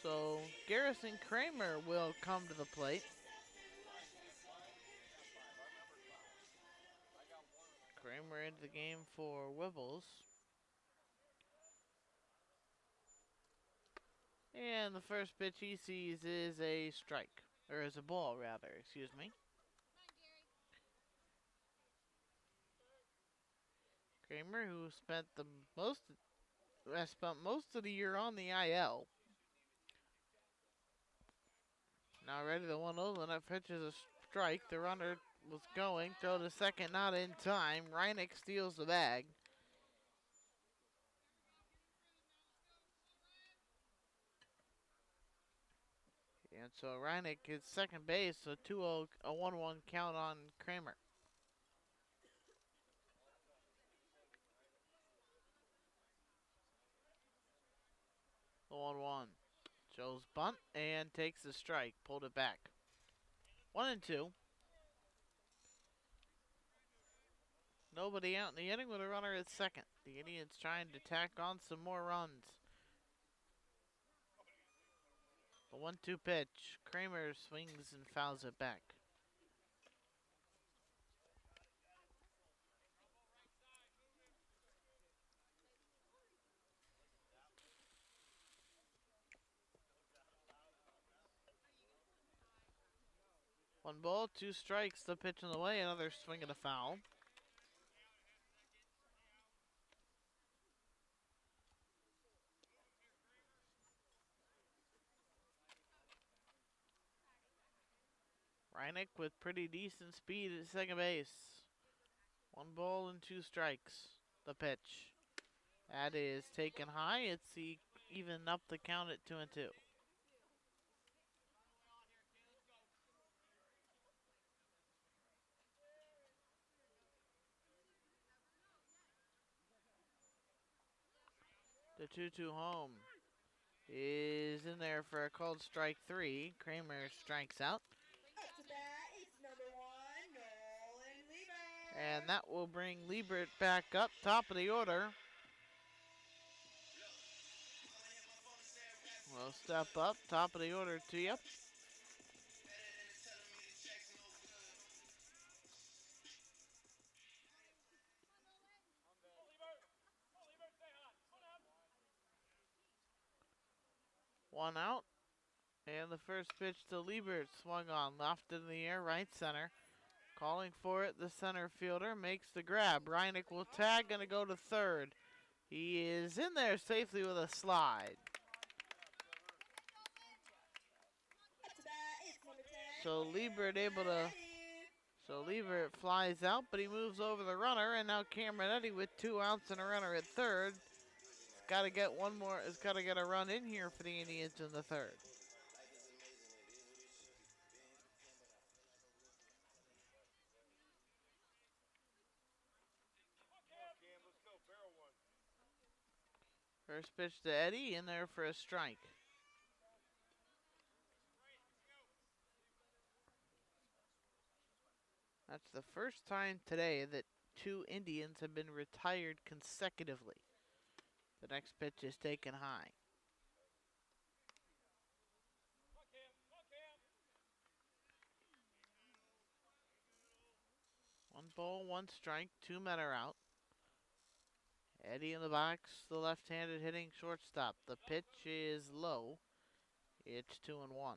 So Garrison Kramer will come to the plate. Kramer into the game for Wibbles. And the first pitch he sees is a strike. Or is a ball, rather. Excuse me. Kramer, who spent has spent most of the year on the IL. Now ready to 1-0. The next pitch is a strike. The runner was going. Throw to second, not in time. Reinick steals the bag. And so Reinick hits second base, so 2-0, a 1-1 count on Kramer. The 1-1. Joe's bunt and takes the strike. Pulled it back. 1-2. Nobody out in the inning with a runner at second. The Indians trying to tack on some more runs. The 1-2 pitch. Kramer swings and fouls it back. One ball, two strikes. The pitch in the way. Another swing and a foul. Reinick with pretty decent speed at second base. One ball and two strikes. The pitch. That is taken high. It's even up the count at 2-2. The 2-2 home is in there for a called strike 3. Kramer strikes out. Up to bat, it's number 1, Nolan Lieber. And that will bring Liebert back up, top of the order. We'll step up, top of the order to you. One out. And the first pitch to Liebert swung on, left in the air, right center. Calling for it, the center fielder makes the grab. Reinick will tag, gonna go to third. He is in there safely with a slide. Up to bat, it's number 10. So Liebert flies out, but he moves over the runner, and now Cameron Eddy with 2 outs and a runner at third. He's got to get one more. He's got to get a run in here for the Indians in the third. First pitch to Eddy, in there for a strike. That's the first time today that 2 Indians have been retired consecutively. The next pitch is taken high. One ball, one strike, 2 men are out. Eddy in the box, the left-handed hitting shortstop. The pitch is low. It's 2-1.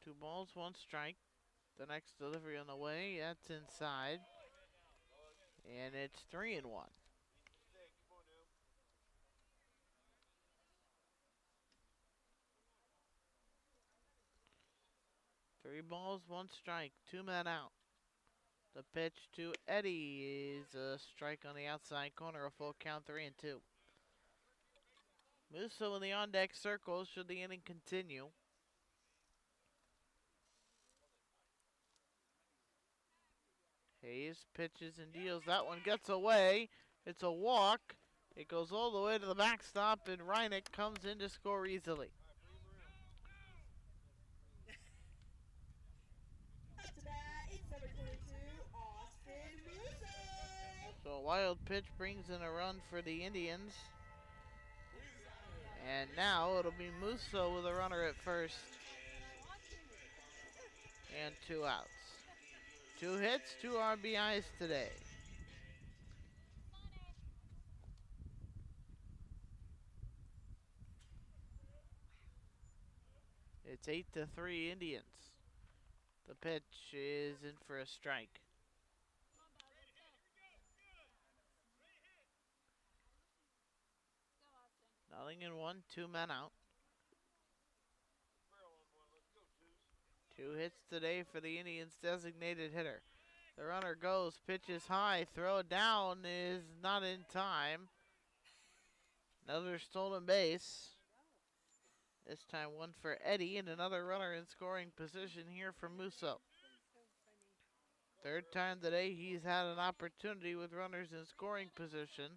Two balls, one strike. The next delivery on the way, that's inside. And it's 3-1. Three balls, one strike, 2 men out. The pitch to Eddy is a strike on the outside corner, a full count, 3-2. Musso in the on-deck circle should the inning continue. Hayes pitches and deals. That one gets away. It's a walk. It goes all the way to the backstop, and Reinick comes in to score easily. wild pitch brings in a run for the Indians. And now it'll be Musso with a runner at first. And 2 outs. 2 hits, 2 RBIs today. It's 8-3 Indians. The pitch is in for a strike. Nothing in 1, 2 men out. 2 hits today for the Indians' designated hitter. The runner goes, pitches high, throw down is not in time. Another stolen base. This time one for Eddie and another runner in scoring position here for Musso. Third time today he's had an opportunity with runners in scoring position.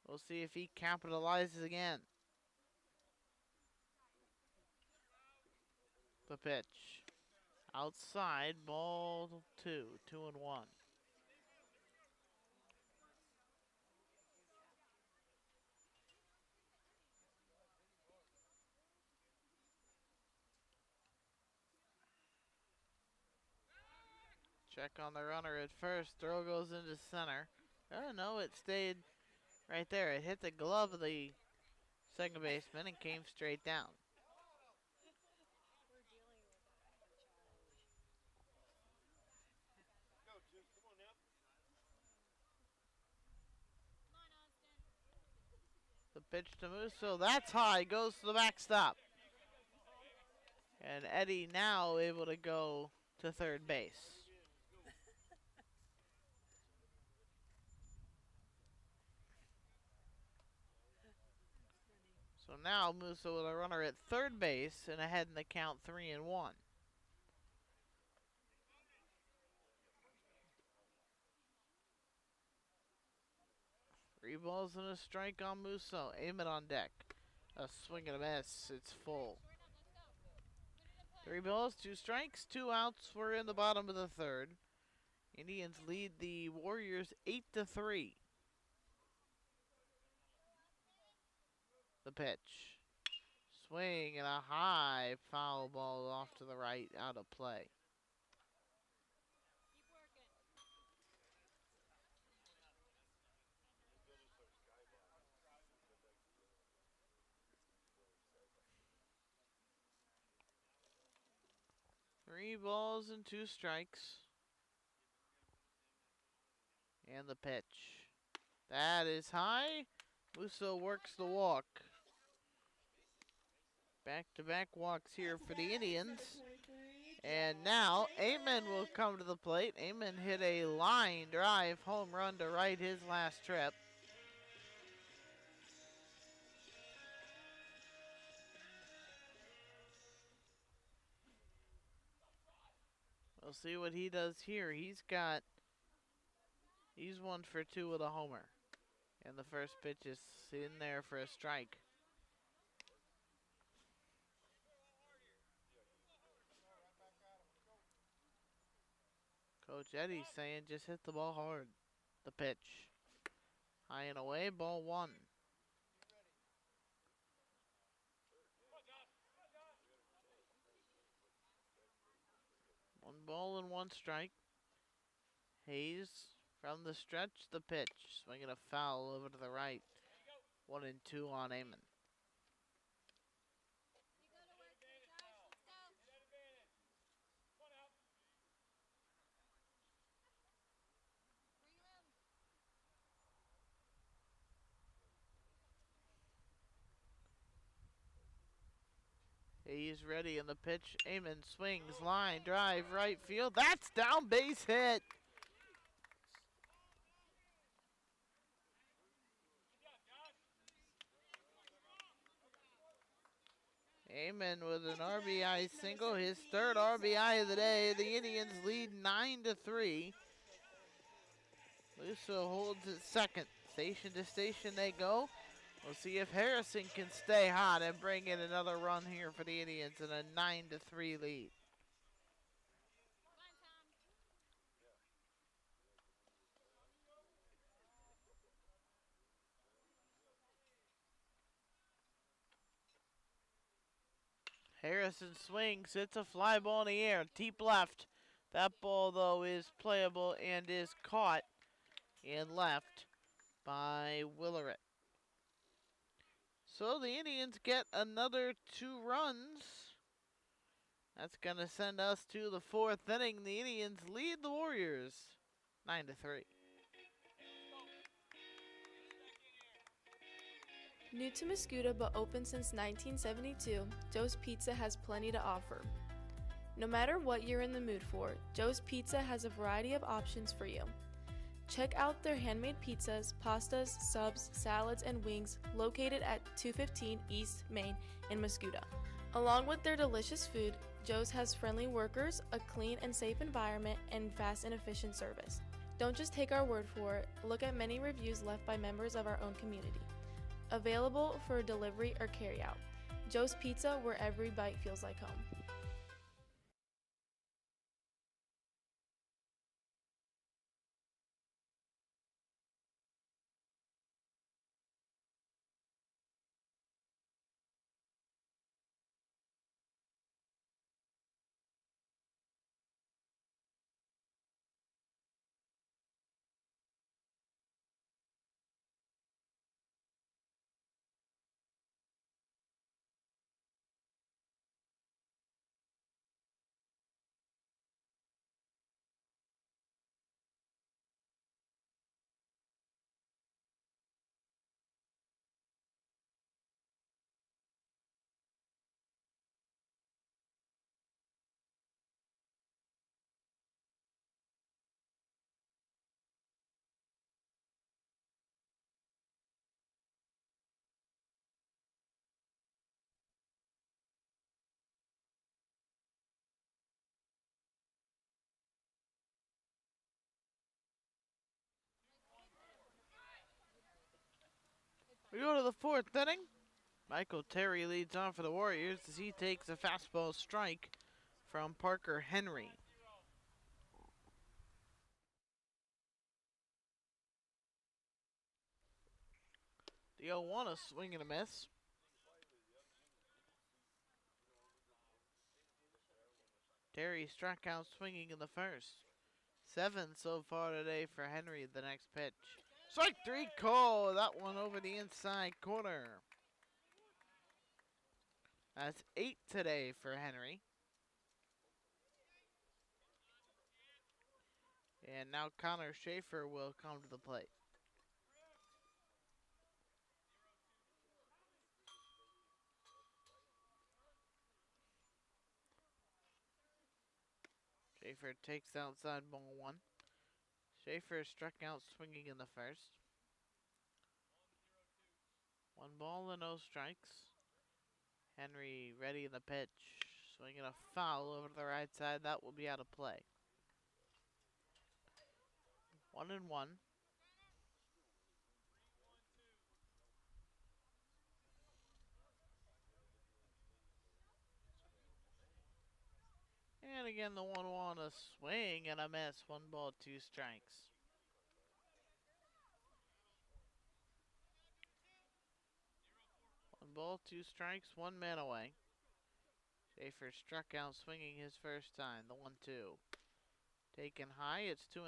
We'll see if he capitalizes again. The pitch. Outside, ball 2, 2-1. Check on the runner at first. Throw goes into center. Oh no, it stayed right there. It hit the glove of the second baseman and came straight down. The pitch to Musso. That's high. Goes to the backstop. And Eddie now able to go to third base. So now Musso with a runner at third base and ahead in the count 3-1. 3 balls and a strike on Musso. Aim it on deck. A swing and a miss. It's full. 3 balls, 2 strikes, 2 outs. We're in the bottom of the third. Indians lead the Warriors 8-3. The pitch. Swing and a high foul ball off to the right, out of play. Three balls and 2 strikes. And the pitch. That is high. Musso works the walk. Back-to-back walks here for the Indians. And now Amen will come to the plate. Amen hit a line drive home run to right his last trip. We'll see what he does here. He's 1 for 2 with a homer. And the first pitch is in there for a strike. Coach Eddie saying just hit the ball hard. The pitch. High and away, ball 1. One ball and 1 strike. Hayes from the stretch, the pitch. Swinging a foul over to the right. 1-2 on Amon. He's ready in the pitch. Amon swings, line, drive, right field. That's down, base hit. Amon with an RBI single, his 3rd RBI of the day. The Indians lead 9-3. Musso holds it second. Station to station they go. We'll see if Harrison can stay hot and bring in another run here for the Indians in a 9-3 lead. Harrison swings. It's a fly ball in the air. Deep left. That ball, though, is playable and is caught in left by Willeret. So the Indians get another 2 runs. That's going to send us to the 4th inning. The Indians lead the Warriors 9-3. New to Mascoutah but open since 1972, Joe's Pizza has plenty to offer. No matter what you're in the mood for, Joe's Pizza has a variety of options for you. Check out their handmade pizzas, pastas, subs, salads, and wings located at 215 East Main in Mascoutah. Along with their delicious food, Joe's has friendly workers, a clean and safe environment, and fast and efficient service. Don't just take our word for it, look at many reviews left by members of our own community. Available for delivery or carryout. Joe's Pizza, where every bite feels like home. We go to the 4th inning. Michael Terry leads on for the Warriors as he takes a fastball strike from Parker Henry. The 0-1, a swing and a miss. Terry struck out swinging in the first. 7 so far today for Henry. The next pitch. Strike 3 call. That one over the inside corner. That's 8 today for Henry. And now Connor Schaefer will come to the plate. Schaefer takes outside ball 1. Schaefer struck out swinging in the first. 1 ball and no strikes. Henry ready in the pitch. Swinging a foul over to the right side. That will be out of play. 1-1. And again, the 1-1, a swing and a miss. 1 ball, 2 strikes. One ball, 2 strikes, 1 man away. Schaefer struck out swinging his first time. The 1-2. Taken high, it's 2-2.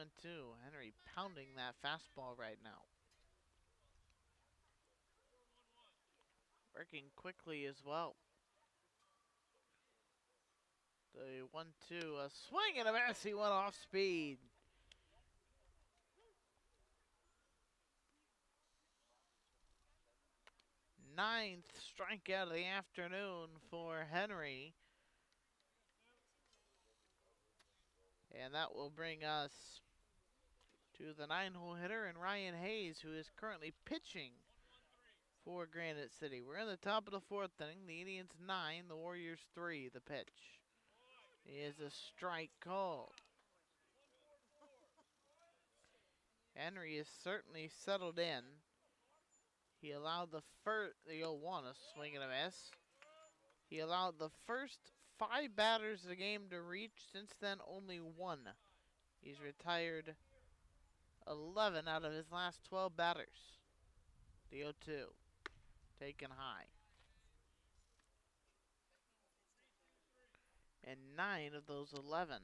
Henry pounding that fastball right now. Working quickly as well. The 1-2, a swing and a miss. He went off speed. 9th strikeout of the afternoon for Henry. And that will bring us to the 9-hole hitter and Ryan Hayes, who is currently pitching for Granite City. We're in the top of the 4th inning. The Indians 9, the Warriors 3. The pitch is a strike call. Henry is certainly settled in. He allowed the 0-1, a swing and a miss. He allowed the first 5 batters of the game to reach. Since then, only 1. He's retired 11 out of his last 12 batters. The 0-2, taken high. and 9 of those 11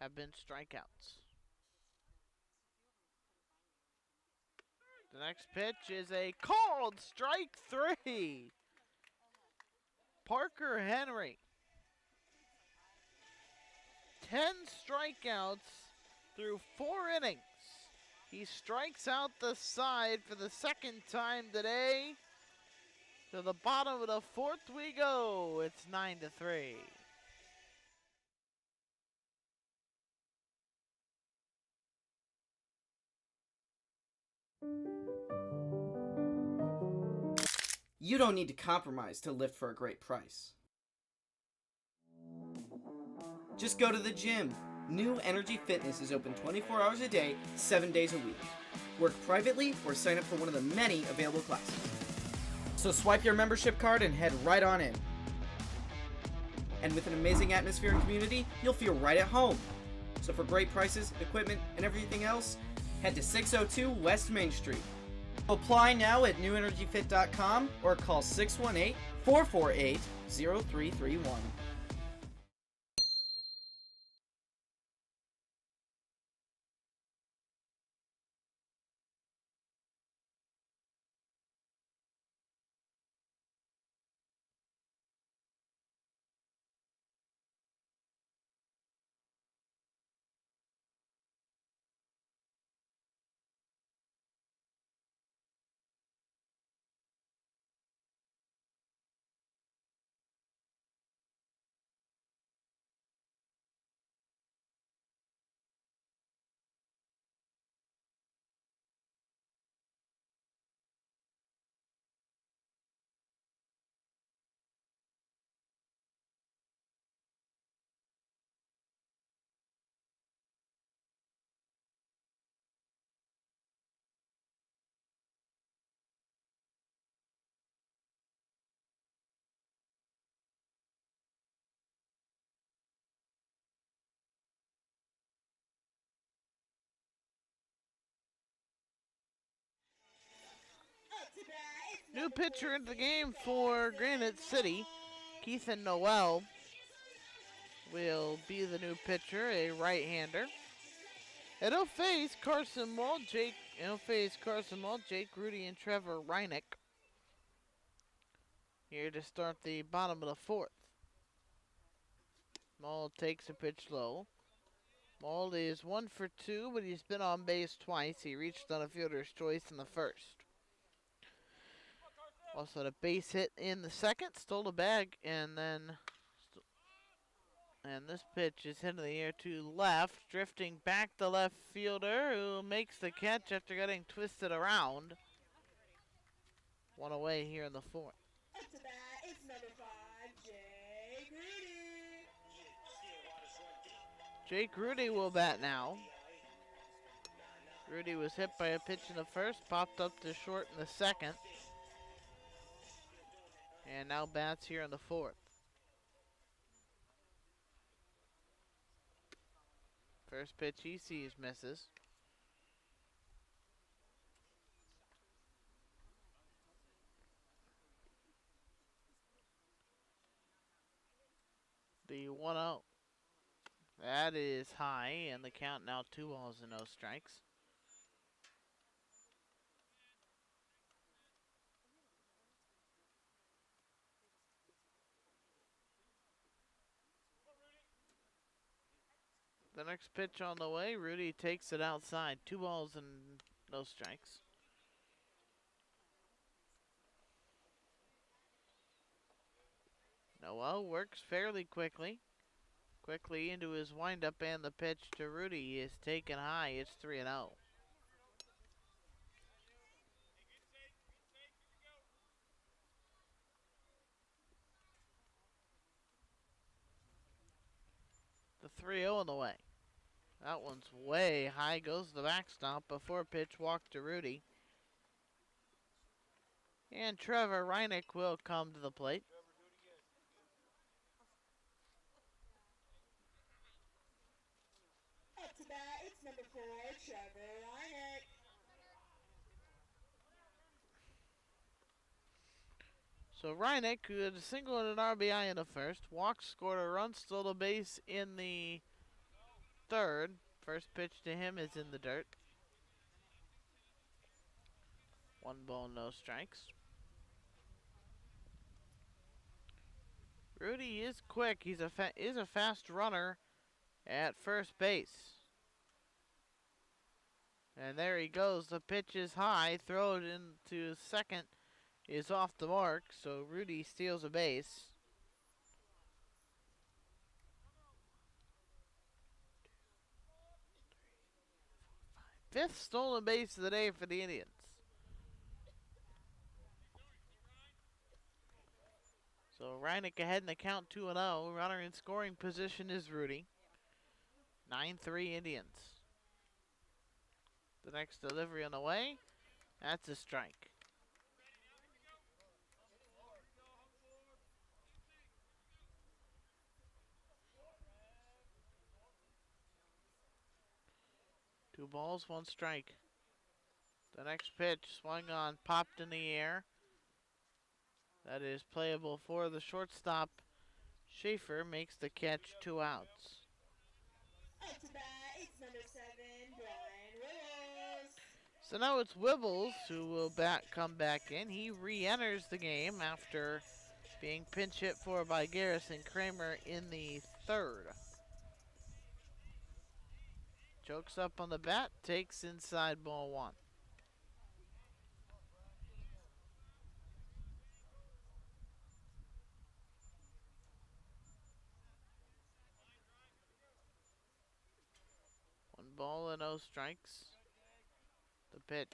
have been strikeouts. The next pitch is a called strike 3. Parker Henry. 10 strikeouts through 4 innings. He strikes out the side for the second time today. To the bottom of the 4th we go. It's 9-3. You don't need to compromise to lift for a great price. Just go to the gym. New Energy Fitness is open 24 hours a day, 7 days a week. Work privately or sign up for one of the many available classes. So swipe your membership card and head right on in. And with an amazing atmosphere and community, you'll feel right at home. So for great prices, equipment, and everything else, head to 602 West Main Street. Apply now at newenergyfit.com or call 618-448-0331. New pitcher into the game for Granite City. Keithan Noel will be the new pitcher, a right-hander. And he'll face Carson Mull, Jake Rudy, and Trevor Reinick here to start the bottom of the 4th. Mull takes a pitch low. Mull is 1 for 2, but he's been on base twice. He reached on a fielder's choice in the 1st. Also, the base hit in the 2nd, stole the bag, and this pitch is hit in the air to left, drifting back the left fielder, who makes the catch after getting twisted around. One away here in the 4th. Up to bat, it's number 5, Jake Rudy. Jake Rudy will bat now. Rudy was hit by a pitch in the 1st, popped up to short in the 2nd. And now bats here in the 4th. First pitch he sees misses. The 1-0. That is high, and the count now 2 balls and no strikes. The next pitch on the way, Rudy takes it outside. 2 balls and no strikes. Noel works fairly quickly. Quickly into his windup, and the pitch to Rudy is taken high. It's 3-0. The 3-0 on the way. That one's way high. Goes the backstop before pitch walk to Rudy. And Trevor Reinick will come to the plate. Up to bat, it's number 4, Trevor Reinick. So Reineck, who had a single and an RBI in the first, walked, scored a run, stole a base in the third. First pitch to him is in the dirt. 1 ball, no strikes. Rudy is quick. He's a fast runner at first base. And there he goes. The pitch is high. Throw it into second is off the mark. So Rudy steals a base. Fifth stolen base of the day for the Indians. So Reineck ahead in the count 2-0. Runner in scoring position is Rudy. 9-3 Indians. The next delivery on the way. That's a strike. Two balls, one strike. The next pitch swung on, popped in the air. That is playable for the shortstop. Schaefer makes the catch, 2 outs. Up to bat, it's number 7, Brian Willows. So now it's Wibbles who will come back in. He re-enters the game after being pinch hit for by Garrison Kramer in the third. Chokes up on the bat, takes inside ball 1. One ball and no strikes. The pitch.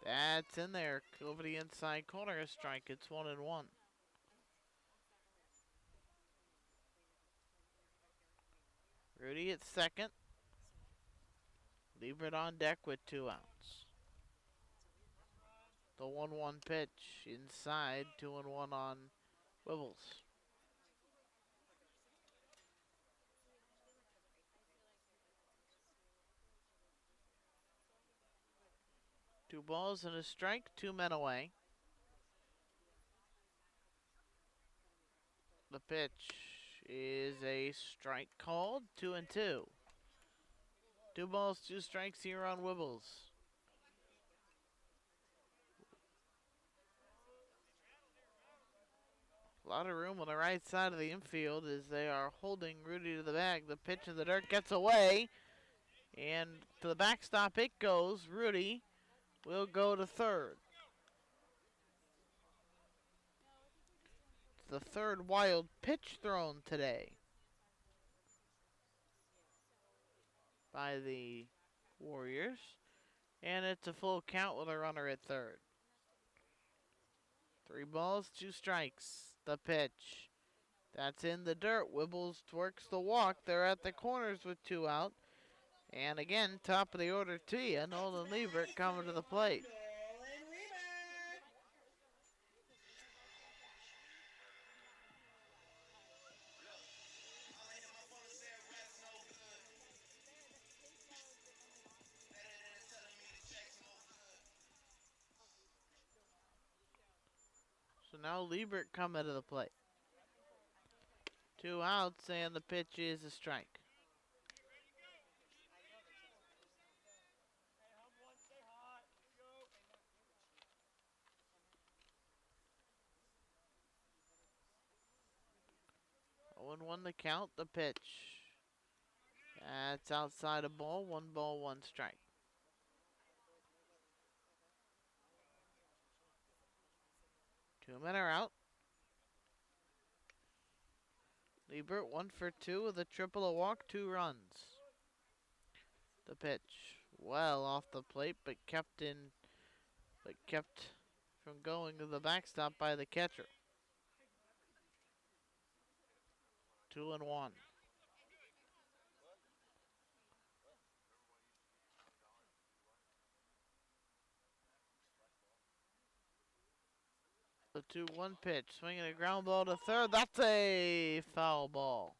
That's in there. Over the inside corner, a strike. It's 1-1. Rudy at second. Liebert on deck with 2 outs. The 1-1 pitch inside, 2-1 on Wibbles. Two balls and a strike, 2 men away. The pitch is a strike called, 2-2. 2 balls, 2 strikes here on Wibbles. A lot of room on the right side of the infield as they are holding Rudy to the bag. The pitch in the dirt gets away. And to the backstop it goes. Rudy will go to third. It's the third wild pitch thrown today by the Warriors. And it's a full count with a runner at third. 3 balls, 2 strikes. The pitch. That's in the dirt. Wibbles works the walk. They're at the corners with 2 out. And again, top of the order to you. Nolan Liebert coming to the plate. So now Liebert coming to the plate. 2 outs and the pitch is a strike. Oh, 1-1 the count, the pitch. That's outside a ball, 1 ball, 1 strike. Two men are out. Liebert 1 for 2 with a triple, a walk, 2 runs. The pitch well off the plate, but kept from going to the backstop by the catcher. 2-1. The 2-1 pitch, swinging a ground ball to third. That's a foul ball.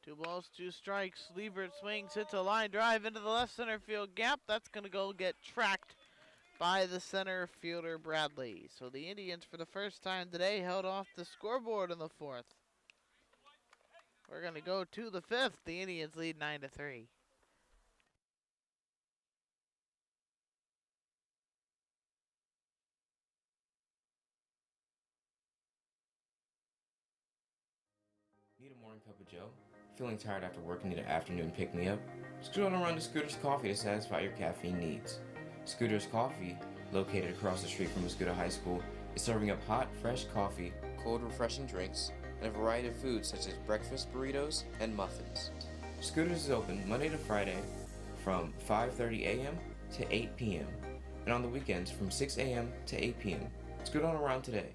2 balls, 2 strikes. Liebert swings, hits a line drive into the left center field gap. That's going to go get tracked by the center fielder Bradley. So the Indians, for the first time today, held off the scoreboard in the 4th. We're going to go to the 5th. The Indians lead 9-3. Need a morning cup of joe? Feeling tired after work and need an afternoon pick-me-up? Scoot on around to Scooter's Coffee to satisfy your caffeine needs. Scooter's Coffee, located across the street from Mascoutah High School, is serving up hot, fresh coffee, cold, refreshing drinks, and a variety of foods such as breakfast burritos and muffins. Scooter's is open Monday to Friday from 5:30 a.m. to 8 p.m. and on the weekends from 6 a.m. to 8 p.m. Scoot on around today.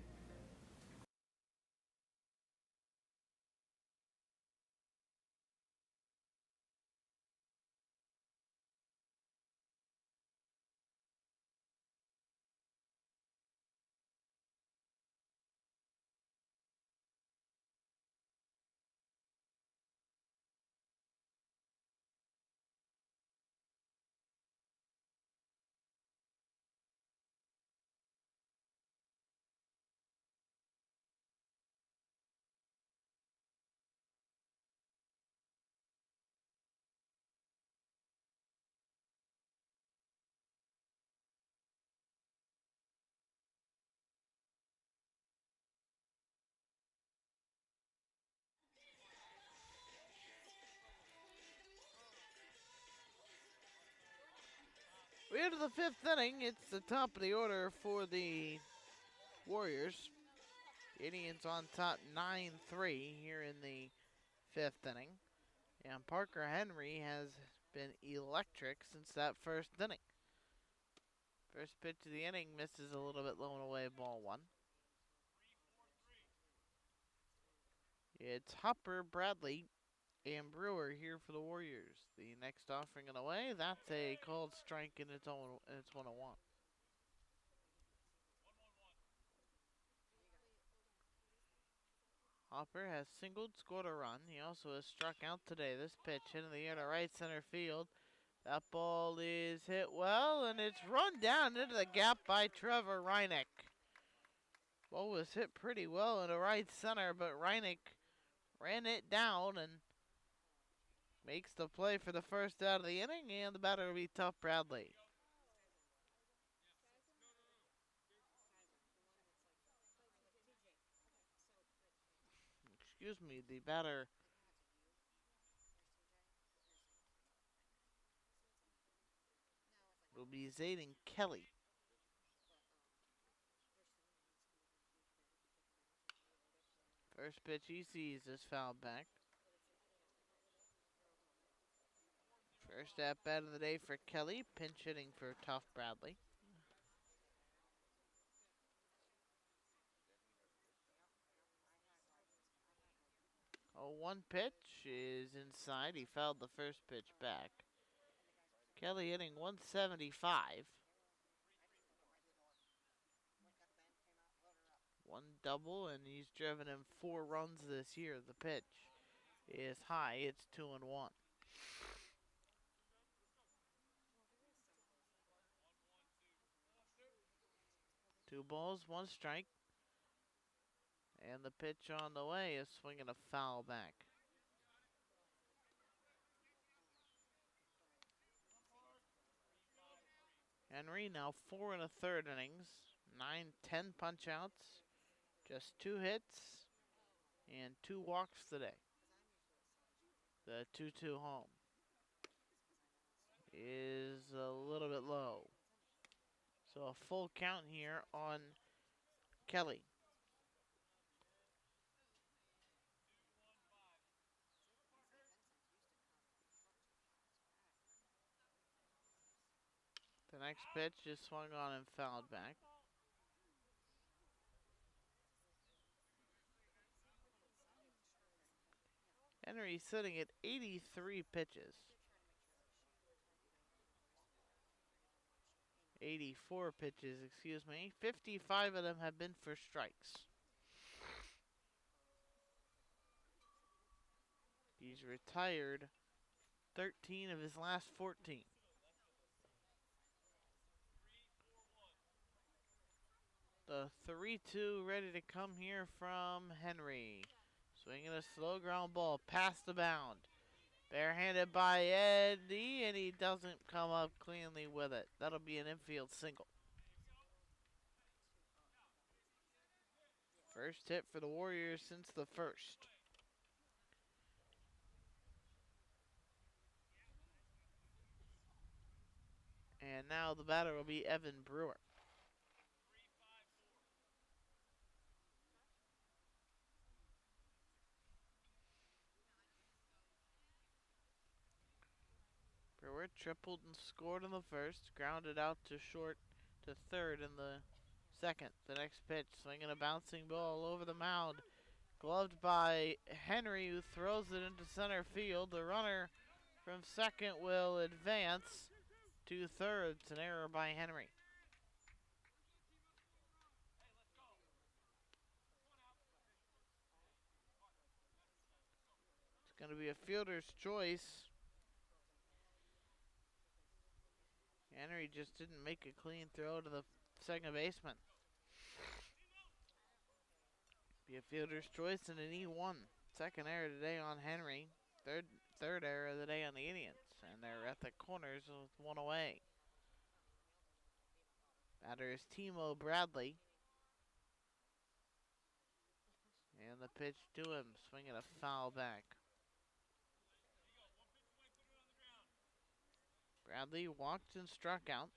We're into the 5th inning. It's the top of the order for the Warriors. Indians on top 9-3 here in the 5th inning. And Parker Henry has been electric since that 1st inning. First pitch of the inning misses a little bit low and away, ball 1. It's Hopper, Bradley, and Brewer here for the Warriors. The next offering and away, that's a called strike, and it's 1-1. Hopper has singled, scored a run. He also has struck out today. This pitch into the air to right center field. That ball is hit well, and it's run down into the gap by Trevor Reinick. Ball was hit pretty well into right center, but Reinick ran it down and makes the play for the first out of the inning, and the batter will be Tough Bradley. Excuse me, the batter will be Zayden Kelly. First pitch he sees is fouled back. First at bat of the day for Kelly, pinch hitting for Tough Bradley. 0-1 pitch is inside. He fouled the first pitch back. Kelly hitting 175. One double, and he's driven in 4 runs this year. The pitch is high. It's 2-1. 2 balls, 1 strike. And the pitch on the way is swinging a foul back. Henry now 4 1/3 innings, 9-10 punch outs, just 2 hits, and 2 walks today. The 2-2 home is a little bit low. So a full count here on Kelly. The next pitch is swung on and fouled back. Henry sitting at 83 pitches. 84 pitches, excuse me. 55 of them have been for strikes. He's retired 13 of his last 14. The 3-2 ready to come here from Henry. Swinging a slow ground ball past the bound. Barehanded by Eddie, and he doesn't come up cleanly with it. That'll be an infield single. First hit for the Warriors since the first. And now the batter will be Evan Brewer. Brewer tripled and scored in the first, grounded out to short to third in the second. The next pitch, swinging a bouncing ball over the mound. Gloved by Henry, who throws it into center field. The runner from second will advance to third. It's an error by Henry. It's going to be a fielder's choice. Henry just didn't make a clean throw to the second baseman. Be a fielder's choice and an E1. Second error today on Henry. Third error of the day on the Indians. And they're at the corners with one away. Batter is Timo Bradley. And the pitch to him, swinging a foul back. Bradley walked and struck out.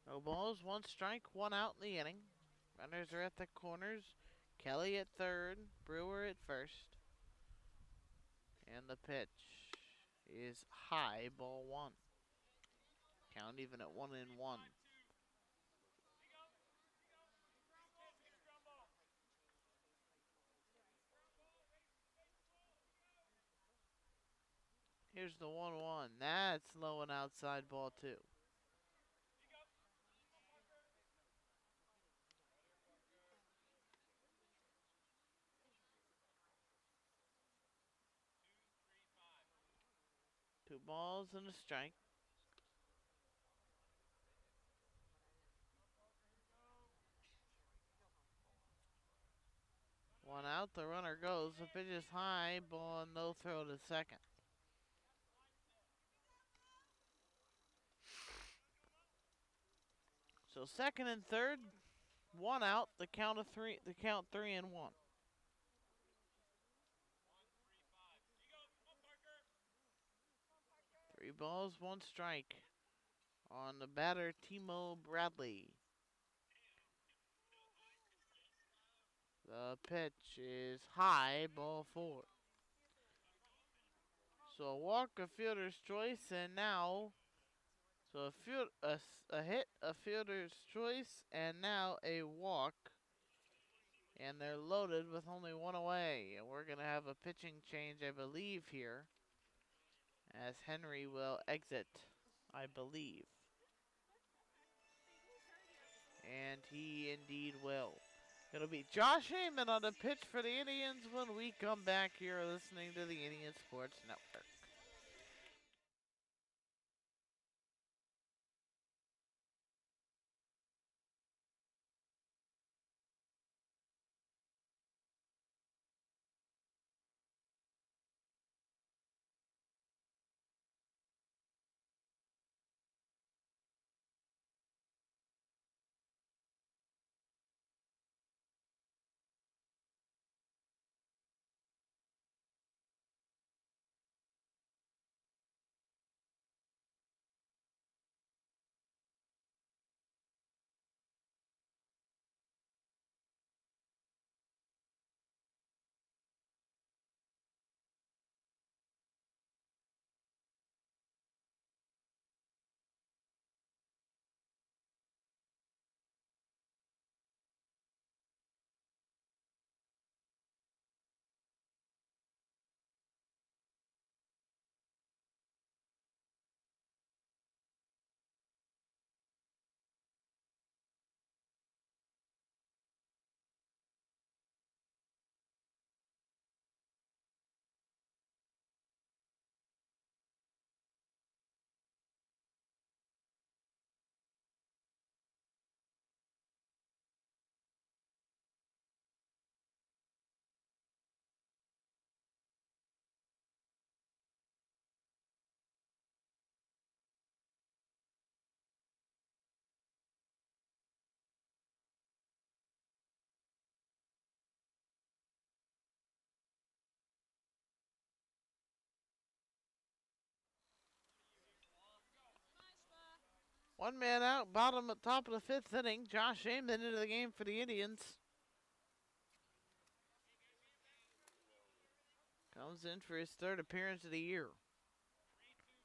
No balls, one strike, one out in the inning. Runners are at the corners. Kelly at third, Brewer at first. And the pitch is high, ball one. Count even at 1-1. Here's the 1-1. That's low and outside, ball two. Two balls and a strike. One out, the runner goes. The pitch is high, ball and no throw to second. So second and third, one out. The count 3-1. Three balls, one strike on the batter, Timo Bradley. The pitch is high, ball four. So a walk, a fielder's choice, and now, so a hit, a fielder's choice, and now a walk. And they're loaded with only one away. And we're going to have a pitching change, I believe, here, as Henry will exit, I believe. And he indeed will. It'll be Josh Heyman on the pitch for the Indians when we come back here listening to the Indian Sports Network. One man out, bottom at top of the fifth inning. Josh Amon into the game for the Indians. Comes in for his third appearance of the year.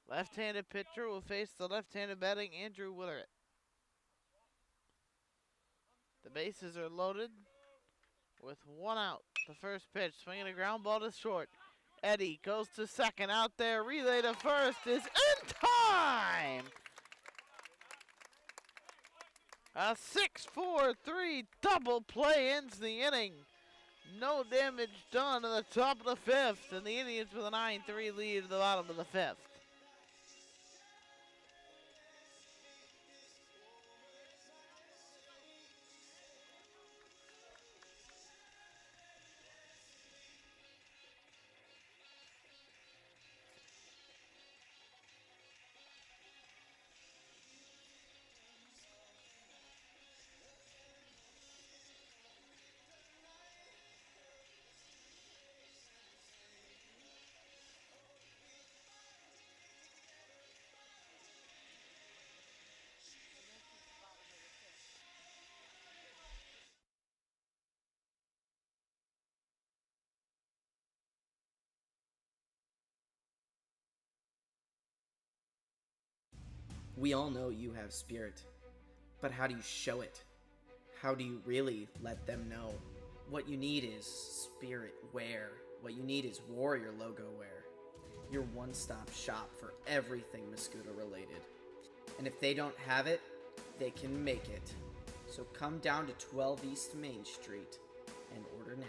Left-handed pitcher will face the left-handed batting Andrew Willeret. The bases are loaded with one out. The first pitch, swinging a ground ball to short. Eddie goes to second, out there. Relay to first is in time! A 6-4-3 double play ends the inning. No damage done in the top of the fifth, and the Indians with a 9-3 lead at the bottom of the fifth. We all know you have spirit, but how do you show it? How do you really let them know? What you need is spirit wear. What you need is Warrior logo wear. Your one-stop shop for everything Mascoutah related. And if they don't have it, they can make it. So come down to 12 East Main Street and order now.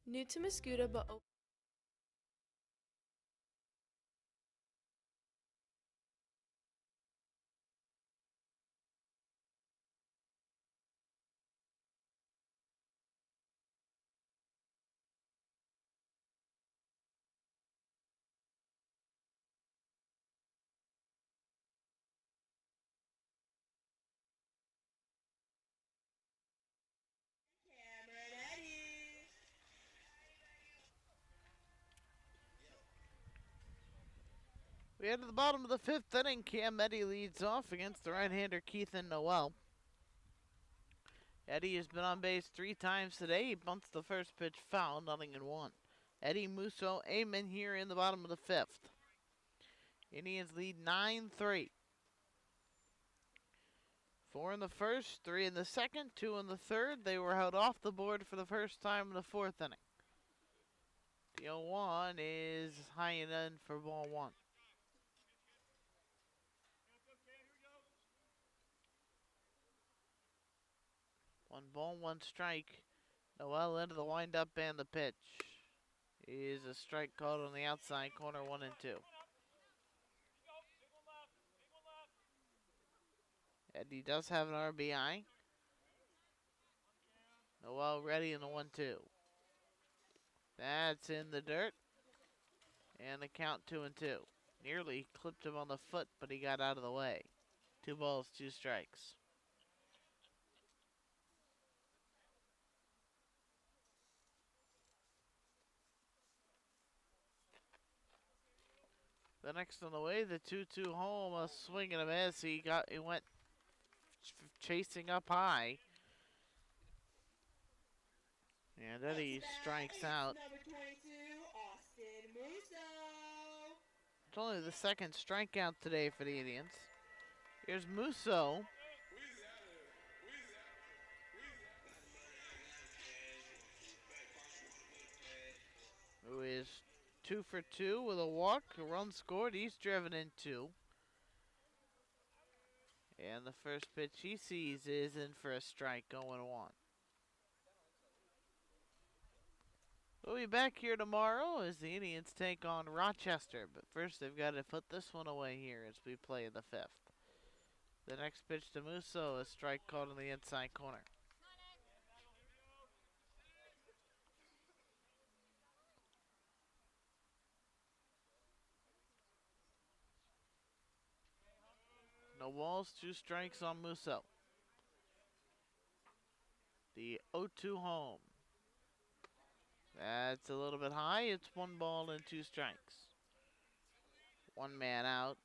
New to Mascoutah but open. Cameron Eddie. We head to the bottom of the fifth inning. Cam Eddie leads off against the right-hander Keithan Noel. Eddie has been on base 3 times today. He bunts the first pitch foul, nothing in one. Eddie, Musso, Amon here in the bottom of the fifth. Indians lead 9-3. 4 in the first, 3 in the second, 2 in the third. They were held off the board for the first time in the fourth inning. The 0-1 is high and in for ball 1. One ball, one strike. Noel into the windup and the pitch. Is a strike called on the outside corner, 1-2. Eddie does have an RBI. Noel ready in the 1-2. That's in the dirt. And the count 2-2. Nearly clipped him on the foot, but he got out of the way. 2 balls, 2 strikes. The next on the way, the 2-2 home, a swing and a miss. He went chasing up high. And Eddie strikes out. Number 22, Austin Musso. It's only the second strikeout today for the Indians. Here's Musso. Who is 2 for 2 with a walk, a run scored. He's driven in 2. And the first pitch he sees is in for a strike, 0-1. We'll be back here tomorrow as the Indians take on Rochester. But first they've got to put this one away here as we play in the 5th. The next pitch to Musso, a strike called in the inside corner. No balls, 2 strikes on Musso. The 0-2 home. That's a little bit high. It's 1 ball and 2 strikes. 1 man out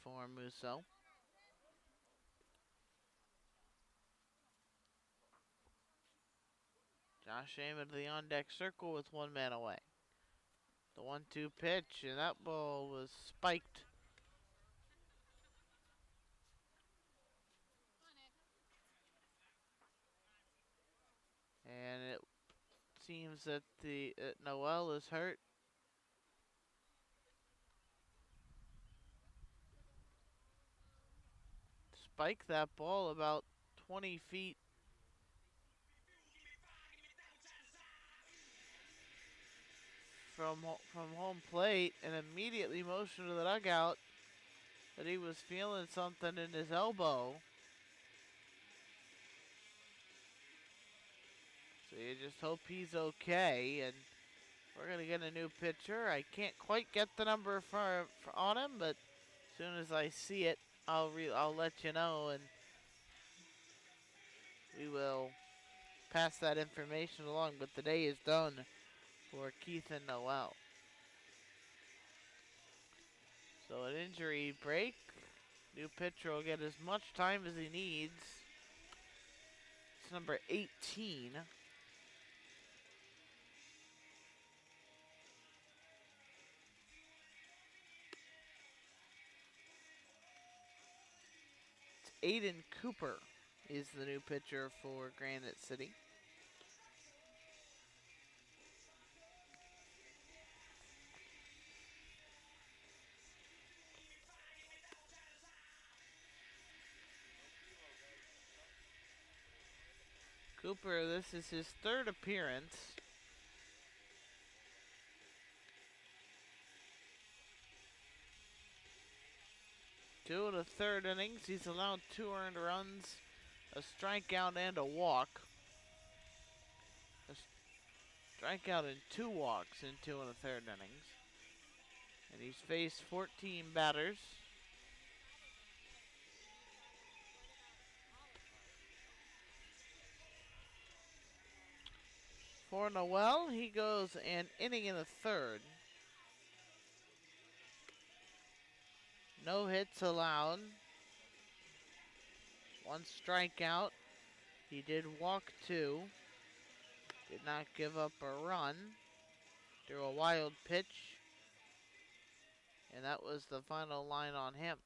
for Musso. Josh Amon to the on-deck circle with 1 man away. The 1-2 pitch, and that ball was spiked. And it seems that the Noel is hurt. Spiked that ball about 20 feet from home plate, and immediately motioned to the dugout that he was feeling something in his elbow. So you just hope he's okay, and we're gonna get a new pitcher. I can't quite get the number for on him, but as soon as I see it, I'll let you know, and we will pass that information along. But the day is done for Keith and Noel. So an injury break. New pitcher will get as much time as he needs. It's number 18. Aiden Cooper is the new pitcher for Granite City. Cooper, this is his 3rd appearance. Two and a third innings. He's allowed 2 earned runs, a strikeout, and a walk. A strikeout and 2 walks in 2 and a third innings. And he's faced 14 batters. For Noel, he goes an inning and a third. No hits allowed. 1 strikeout. He did walk 2. Did not give up a run. Threw a wild pitch. And that was the final line on him.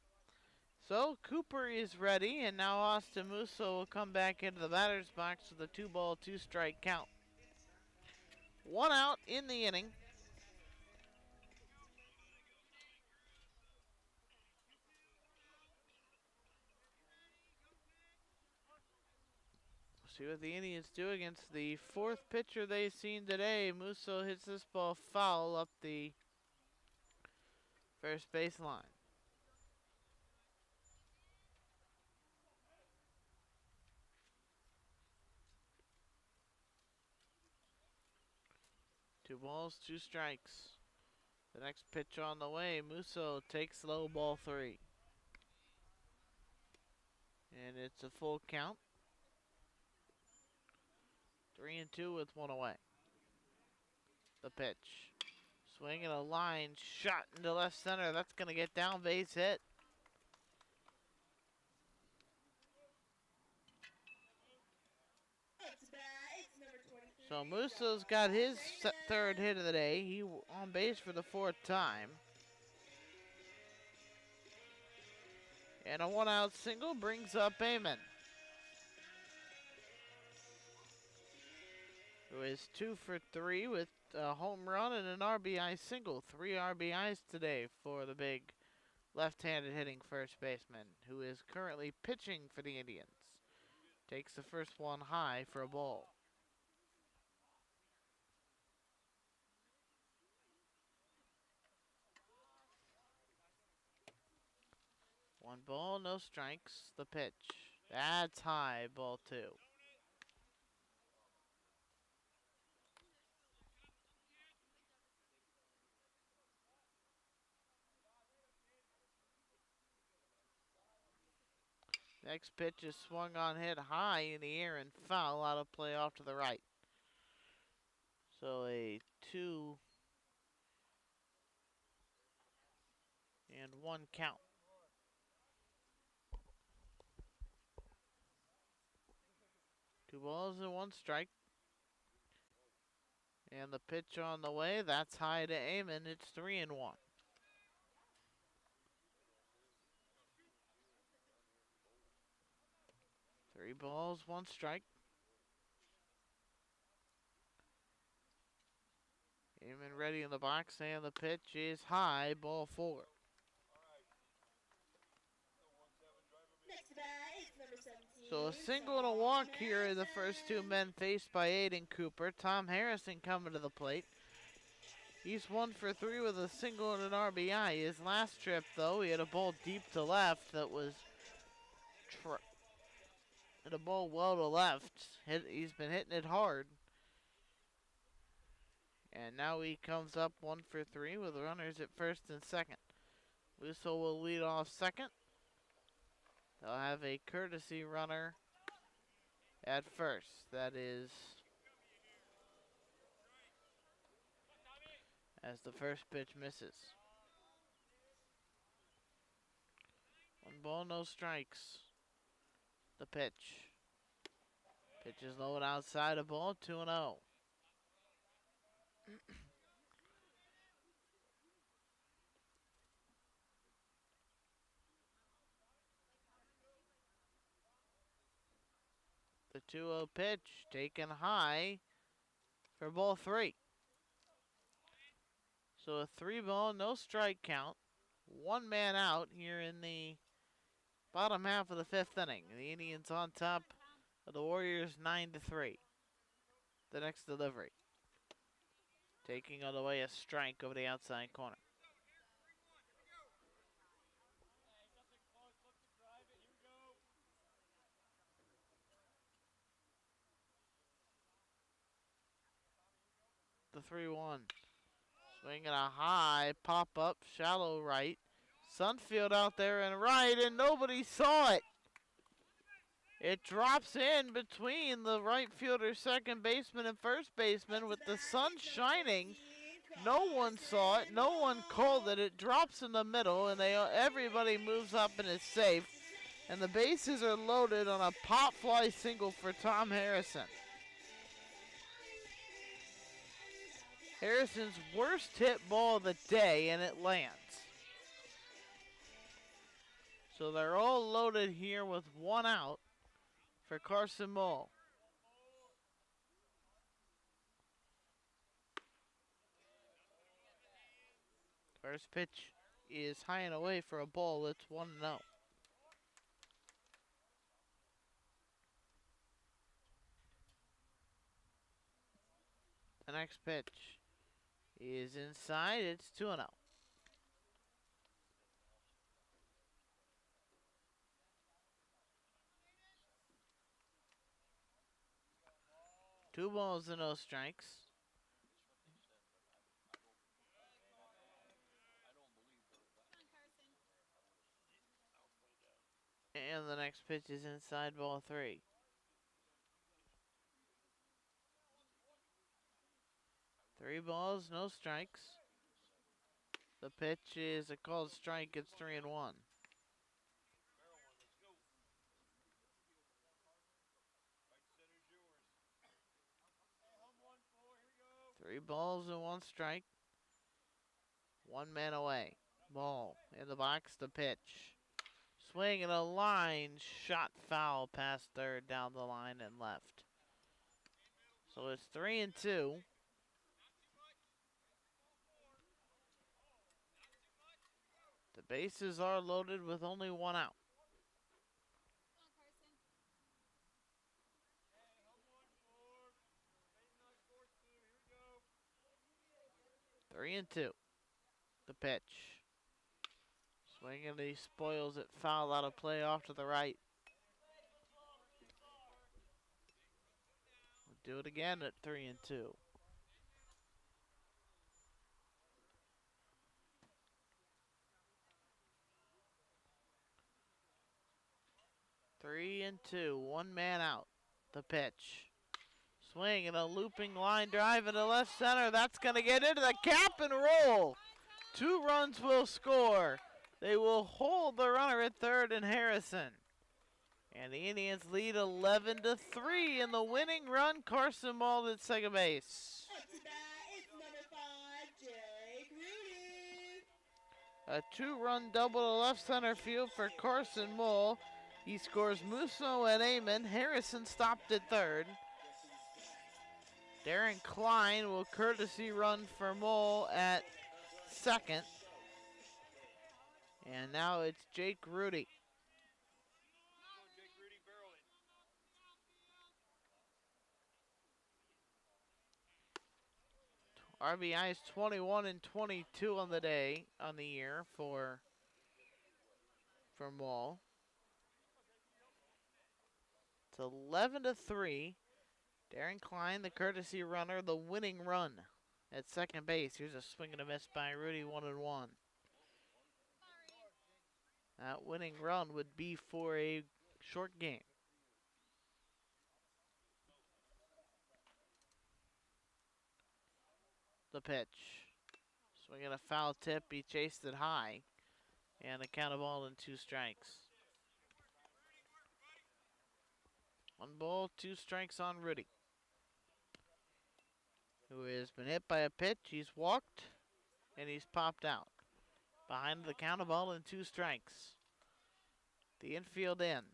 So Cooper is ready, and now Austin Musso will come back into the batter's box with a 2-ball, 2-strike count. 1 out in the inning. See what the Indians do against the 4th pitcher they've seen today. Musso hits this ball foul up the first base line. Two balls, 2 strikes. The next pitch on the way. Musso takes low, ball 3. And it's a full count. 3-2 with 1 away. The pitch. Swinging a line shot into left center. That's going to get down, base hit. So Musso's got his 3rd hit of the day. He on base for the 4th time. And a 1-out single brings up Amon, who is 2 for 3 with a home run and an RBI single. 3 RBIs today for the big left-handed hitting first baseman, who is currently pitching for the Indians. Takes the first one high for a ball. One ball, no strikes. The pitch. That's high, ball 2. Next pitch is swung on, hit high in the air and foul out of play off to the right. So a 2-1 count. Two balls and one strike. And the pitch on the way, that's high to Amon. It's 3-1. Three balls, one strike. Amon ready in the box, and the pitch is high, ball 4. Next bat is number 17. So a single and a walk here are the first two men faced by Aiden Cooper. Tom Harrison coming to the plate. He's 1 for 3 with a single and an RBI. His last trip, though, he had a ball deep to left that was hit a ball well to left. He's been hitting it hard. And now he comes up 1 for 3 with runners at first and second. Whistle will lead off second. They'll have a courtesy runner at first. That is as the first pitch misses. 1 ball, no strikes. The pitch. Pitch is low and outside a ball, 2-0. The 2-0 pitch taken high for ball 3. So a 3 ball, no strike count. 1 man out here in the bottom half of the 5th inning. The Indians on top of the Warriors 9-3. The next delivery. Taking on the way a strike over the outside corner. The 3-1. Swinging a high pop-up, shallow right. Sunfield out there and right, and nobody saw it. It drops in between the right fielder, second baseman, and first baseman with the sun shining. No one saw it. No one called it. It drops in the middle, and everybody moves up and is safe. And the bases are loaded on a pop fly single for Tom Harrison. Harrison's worst hit ball of the day, and it lands. So they're all loaded here with 1 out for Carson Mull. First pitch is high and away for a ball. It's 1-0. The next pitch is inside. It's 2-0. Two balls and no strikes. And the next pitch is inside, ball 3. Three balls, no strikes. The pitch is a called strike. It's 3-1. Three balls and one strike. 1 man away. Ball in the box, the pitch. Swing and a line shot foul past third down the line and left. So it's 3-2. The bases are loaded with only 1 out. 3-2. The pitch. Swing and he spoils it. Foul out of play off to the right. We'll do it again at 3-2. 3-2. One man out. The pitch. Swing and a looping line drive into left center. That's going to get into the cap and roll. 2 runs will score. They will hold the runner at third in Harrison. And the Indians lead 11-3 in the winning run. Carson Mall at second base. Up to bat is number 5, Jake Rudy. A 2-run double to left center field for Carson Mole. He scores Musso and Amon. Harrison stopped at third. Darren Klein will courtesy run for Mole at second. And now it's Jake Rudy. RBI is 21 and 22 on the day, on the year for Mole. It's 11-3. Darren Klein, the courtesy runner, the winning run at second base. Here's a swing and a miss by Rudy, 1-1. That winning run would be for a short game. The pitch. Swinging a foul tip. He chased it high. And a count of 2 strikes. 1 ball, 2 strikes on Rudy, who has been hit by a pitch. He's walked and he's popped out. Behind the count of 2 strikes. The infield in.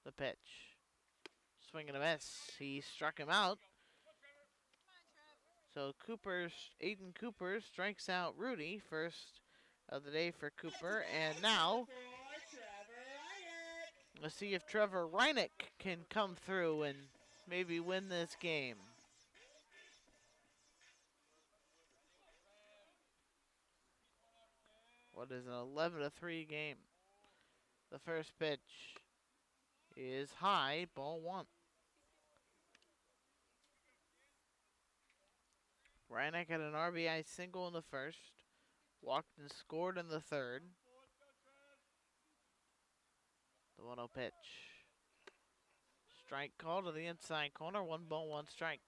The pitch. Swing and a miss. He struck him out. So Aiden Cooper strikes out Rudy. First of the day for Cooper. And now, let's see if Trevor Reinick can come through and maybe win this game. What is an 11-3 game? The first pitch is high, ball 1. Reinick had an RBI single in the first, walked and scored in the third. The 1-0 pitch. Strike call to the inside corner, 1 ball, 1 strike.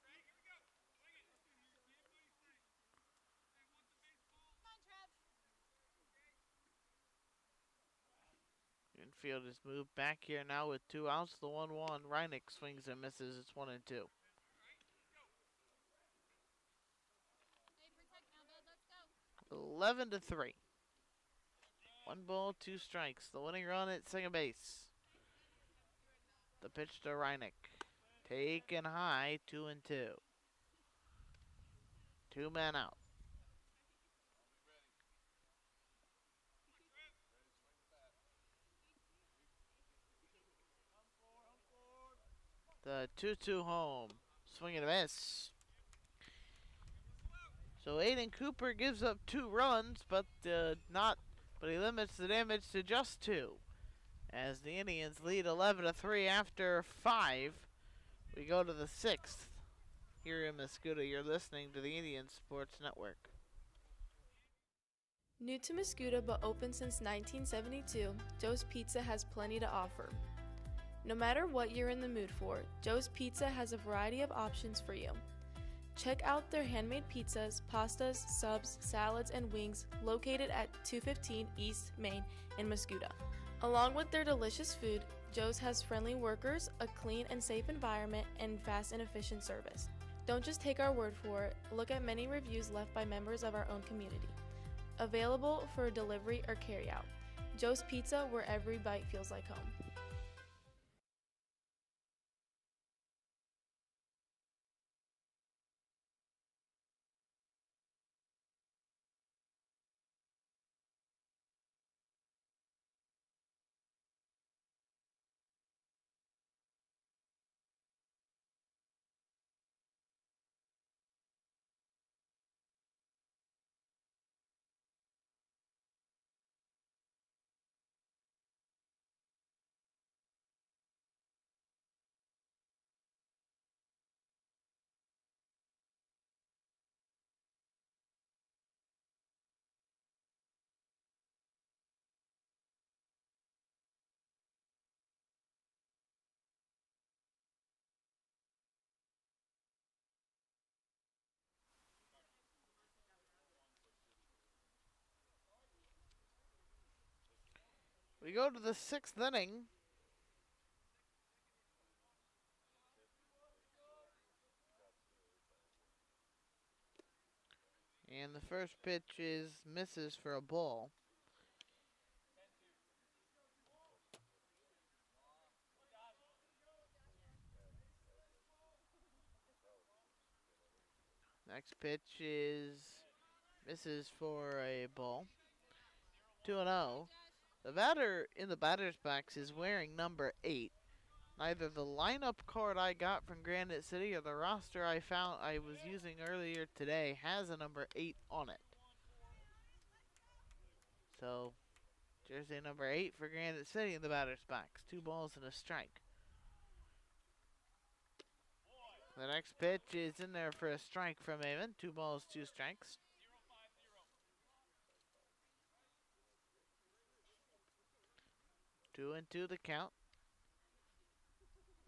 Infield is moved back here now with 2 outs. The 1-1. Reinick swings and misses. It's 1-2. Hey, protect now, bud. Let's go. 11-3. 1 ball, 2 strikes. The winning run at second base. The pitch to Reinick. Taken high, 2-2. 2 men out. The 2-2 home. Swing and a miss. So Aiden Cooper gives up 2 runs, but he limits the damage to just 2. As the Indians lead 11-3 after 5. We go to the 6th here in Mascoutah. You're listening to the Indian Sports Network. New to Mascoutah but open since 1972, Joe's Pizza has plenty to offer. No matter what you're in the mood for, Joe's Pizza has a variety of options for you. Check out their handmade pizzas, pastas, subs, salads, and wings located at 215 East Main in Mascoutah. Along with their delicious food, Joe's has friendly workers, a clean and safe environment, and fast and efficient service. Don't just take our word for it, look at many reviews left by members of our own community. Available for delivery or carryout. Joe's Pizza, where every bite feels like home. We go to the 6th inning. And the first pitch misses for a ball. Next pitch misses for a ball. 2-0. The batter in the batter's box is wearing number 8. Neither the lineup card I got from Granite City or the roster I found I was using earlier today has a number 8 on it. So, jersey number 8 for Granite City in the batter's box. 2 balls and a strike. The next pitch is in there for a strike from Amon. 2 balls, 2 strikes. Two and 2 the count.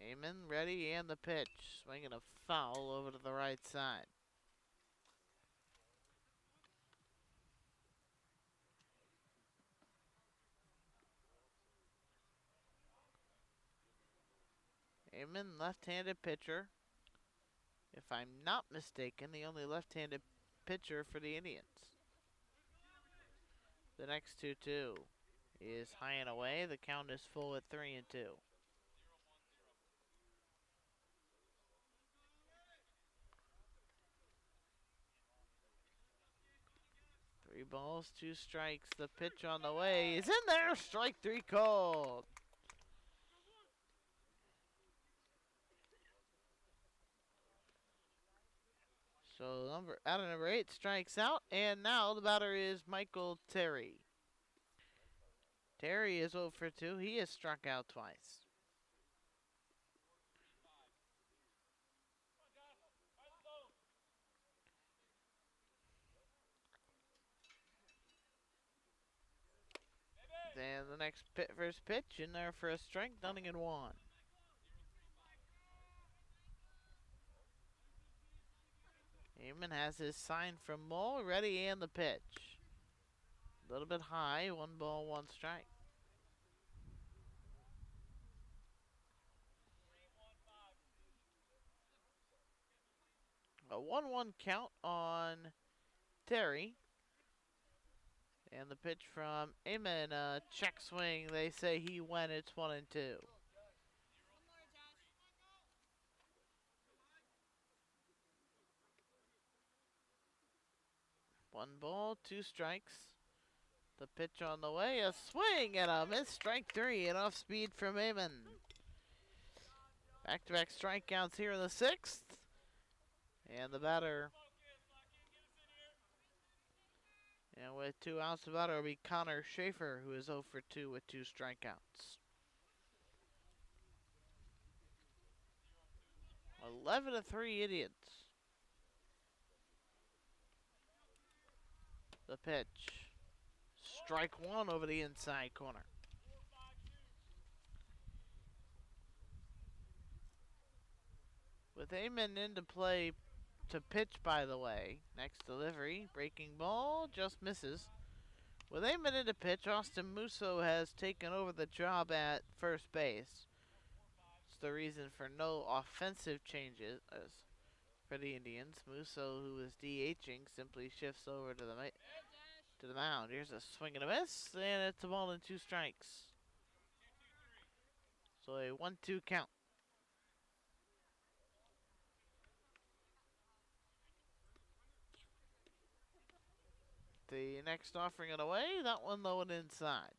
Amon ready and the pitch. Swinging a foul over to the right side. Amon, left-handed pitcher. If I'm not mistaken, the only left-handed pitcher for the Indians. The next 2-2 is high and away. The count is full at 3-2. 3 balls, 2 strikes. The pitch on the way is in there. Strike 3 called. So number 8 strikes out, and now the batter is Michael Terry. Terry is 0 for 2. He has struck out twice. Then the first pitch in there for a strike, nothing in 1. Amon has his sign from Mole ready and the pitch. A little bit high, 1 ball, 1 strike. A 1-1 count on Terry. And the pitch from Amon, check swing. They say he went. It's 1-2. 1 ball, 2 strikes. The pitch on the way, a swing and a miss. Strike 3, an off speed from Amon. Back-to-back strikeouts here in the 6th. And the batter. And with 2 outs, the batter will be Connor Schaefer, who is 0 for 2 with 2 strikeouts. 11-3 Indians. The pitch. Strike 1 over the inside corner. With Amon into play to pitch, by the way. Next delivery, breaking ball, just misses. With Amon into pitch, Austin Musso has taken over the job at first base. It's the reason for no offensive changes for the Indians. Musso, who is DHing, simply shifts over to the mound. Here's a swing and a miss, and it's a ball and 2 strikes. So a 1-2 count. The next offering it away, that one low and inside.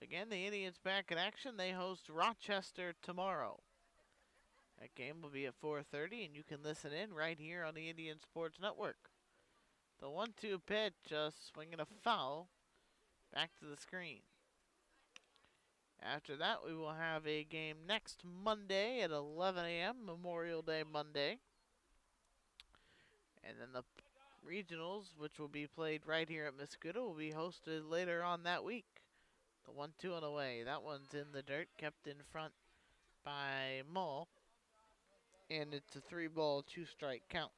Again, the Indians back in action. They host Rochester tomorrow. That game will be at 4:30, and you can listen in right here on the Indian Sports Network. The 1-2 pitch, swinging a foul, back to the screen. After that, we will have a game next Monday at 11 a.m., Memorial Day Monday. And then the regionals, which will be played right here at Mascoutah, will be hosted later on that week. The 1-2 on the way. That one's in the dirt, kept in front by Mull. And it's a 3 ball, 2 strike count.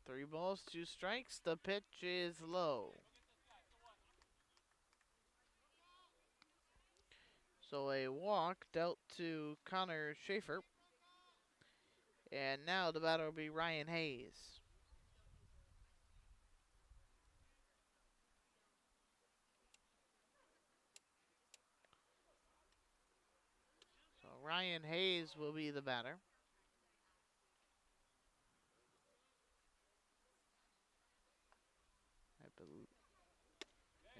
3 balls, 2 strikes. The pitch is low. So a walk dealt to Connor Schaefer. And now the batter will be Ryan Hayes. So Ryan Hayes will be the batter. I believe.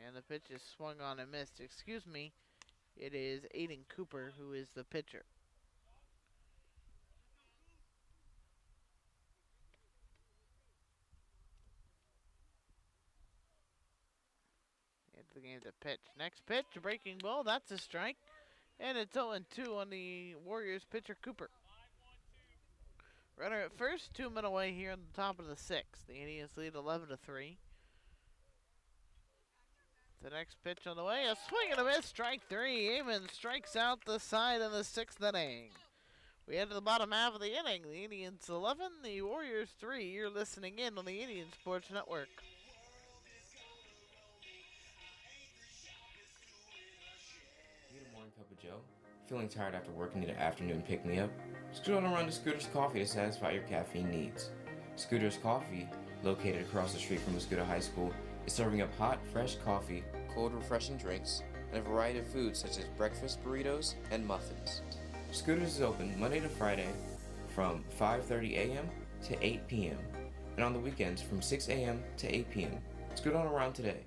And the pitch is swung on and missed. Excuse me. It is Aiden Cooper who is the pitcher. Into the game to pitch. Next pitch, a breaking ball. That's a strike. And it's 0-2 on the Warriors pitcher Cooper. Runner at first, 2 men away here on the top of the 6th. The Indians lead 11-3. The next pitch on the way, a swing and a miss, strike 3. Amon strikes out the side of the 6th inning. We head to the bottom half of the inning. The Indians 11, the Warriors 3. You're listening in on the Indian Sports Network. Need a morning cup of Joe? Feeling tired after work and need an afternoon pick-me-up? Scoot on around to Scooter's Coffee to satisfy your caffeine needs. Scooter's Coffee, located across the street from Mascoutah High School, is serving up hot, fresh coffee, cold, refreshing drinks, and a variety of foods such as breakfast burritos and muffins. Scooter's is open Monday to Friday from 5:30 a.m. to 8 p.m. and on the weekends from 6 a.m. to 8 p.m. Scoot on around today.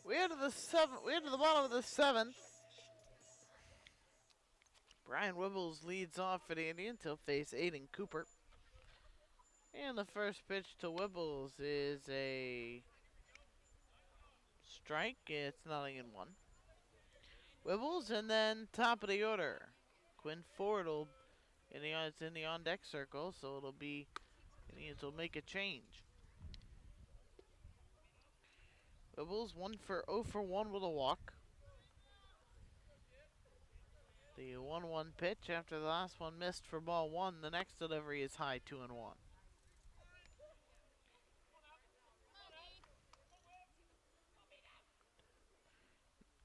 We're to the 7th. We're to the bottom of the 7th. Brian Wibbles leads off for the Indians. He'll face Aiden Cooper. And the first pitch to Wibbles is a strike. It's nothing in 1. Wibbles, and then top of the order, Quinn Ford will it's in the on deck circle, so it'll be Indians will make a change. Wibbles 0 for 1 with a walk. The 1-1 pitch after the last one missed for ball 1. The next delivery is high, 2-1.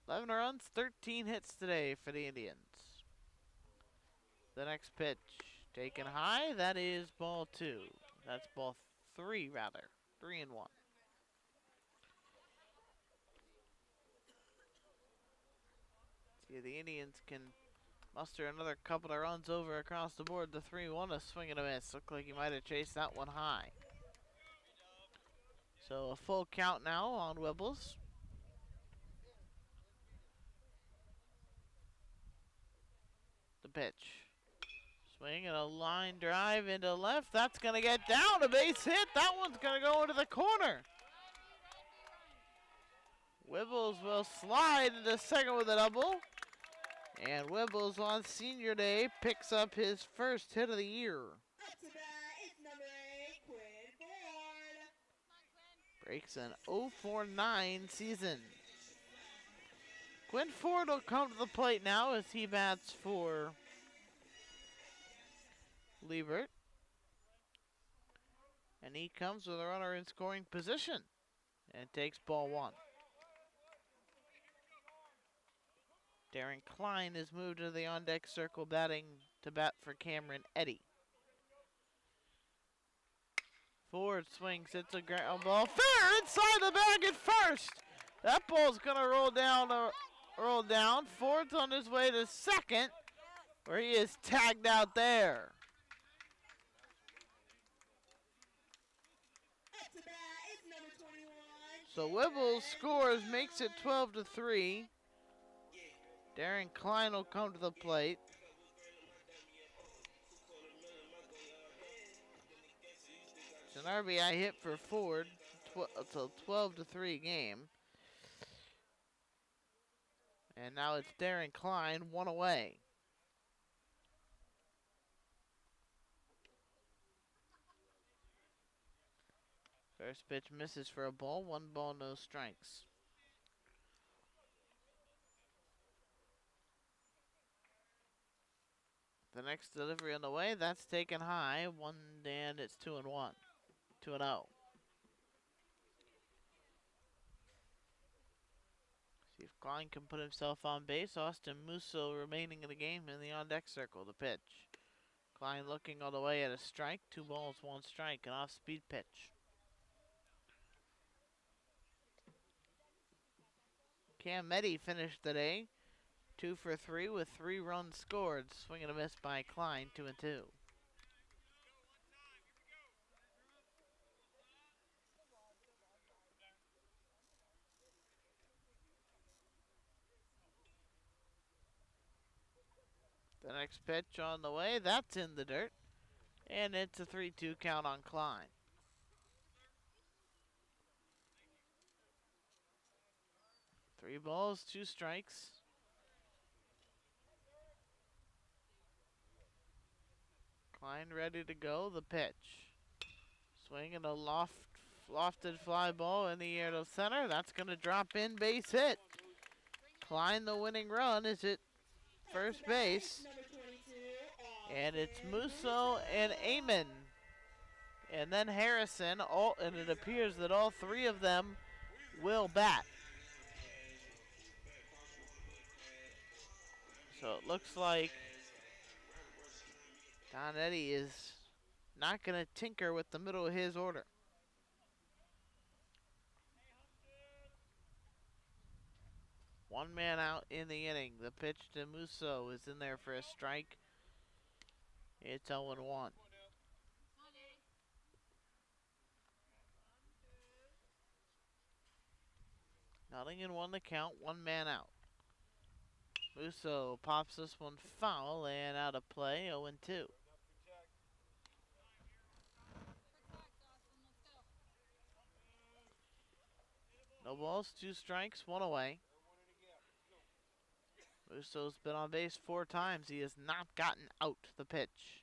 11 runs, 13 hits today for the Indians. The next pitch taken high. That is ball 2. That's ball 3 rather. 3-1. See, the Indians can Muster another couple of runs over across the board. The 3-1, a swing and a miss. Looked like he might have chased that one high. So a full count now on Wibbles. The pitch. Swing and a line drive into left. That's going to get down. A base hit. That one's going to go into the corner. Wibbles will slide into second with a double. And Wibbles on senior day picks up his first hit of the year. Up to bat is number 8, Quinn Ford. Breaks an 0-4-9 season. Quinn Ford will come to the plate now as he bats for Liebert. And he comes with a runner in scoring position and takes ball one. Darren Klein is moved to the on-deck circle batting to bat for Cameron Eddy. Ford swings, it's a ground ball. Fair inside the bag at first. That ball's gonna roll down. Ford's on his way to second, where he is tagged out there. Up to bat is number 21. So Wibbles scores, makes it 12-3. Darren Klein will come to the plate. It's an RBI hit for Ford. It's a 12-3 game. And now it's Darren Klein, one away. First pitch misses for a ball. 1 ball, no strikes. The next delivery on the way, that's taken high. And it's 2-1. 2-0. See if Klein can put himself on base. Austin Musso remaining in the game in the on-deck circle. The pitch. Klein looking all the way at a strike. 2 balls, 1 strike. An off-speed pitch. Cam Meddy finished the day 2 for 3 with 3 runs scored. Swing and a miss by Klein, 2-2. The next pitch on the way, that's in the dirt. And it's a 3-2 count on Klein. Three balls, 2 strikes. Klein ready to go. The pitch. Swing and a lofted fly ball in the air to center. That's going to drop in, base hit. Klein the winning run is at first base. And it's Musso and Amon. And then Harrison. And it appears that all 3 of them will bat. So it looks like Don Eddy is not going to tinker with the middle of his order. One man out in the inning. The pitch to Musso is in there for a strike. It's 0-1. Nottingham won the count. 1 man out. Musso pops this one foul and out of play, 0-2. No balls, 2 strikes, 1 away. Musso's been on base 4 times. He has not gotten out. The pitch.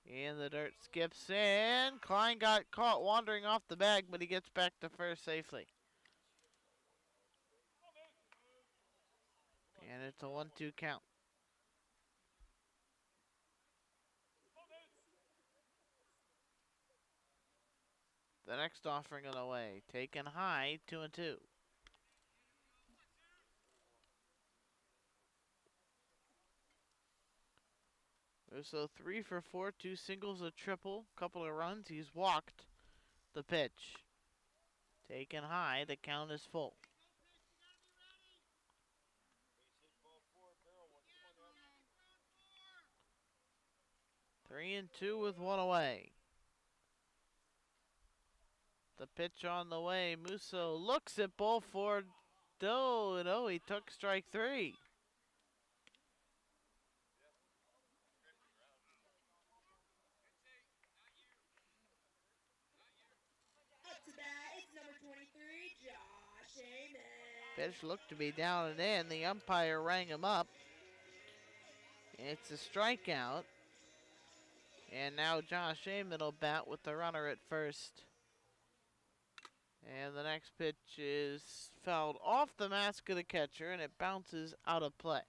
In the dirt, skips in. Klein got caught wandering off the bag, but he gets back to first safely. And it's a 1-2 count. The next offering on the way. Taken high, 2-2. So 3 for 4, 2 singles, a triple, couple of runs. He's walked. The pitch. Taken high, the count is full. 3-2 with one away. The pitch on the way. Musso looks at ball four. No, he took strike three. Up to bat, it's number 23, Josh Amon. Pitch looked to be down and in. The umpire rang him up. It's a strikeout. And now Josh Amon will bat with the runner at first. And the next pitch is fouled off the mask of the catcher, and it bounces out of play.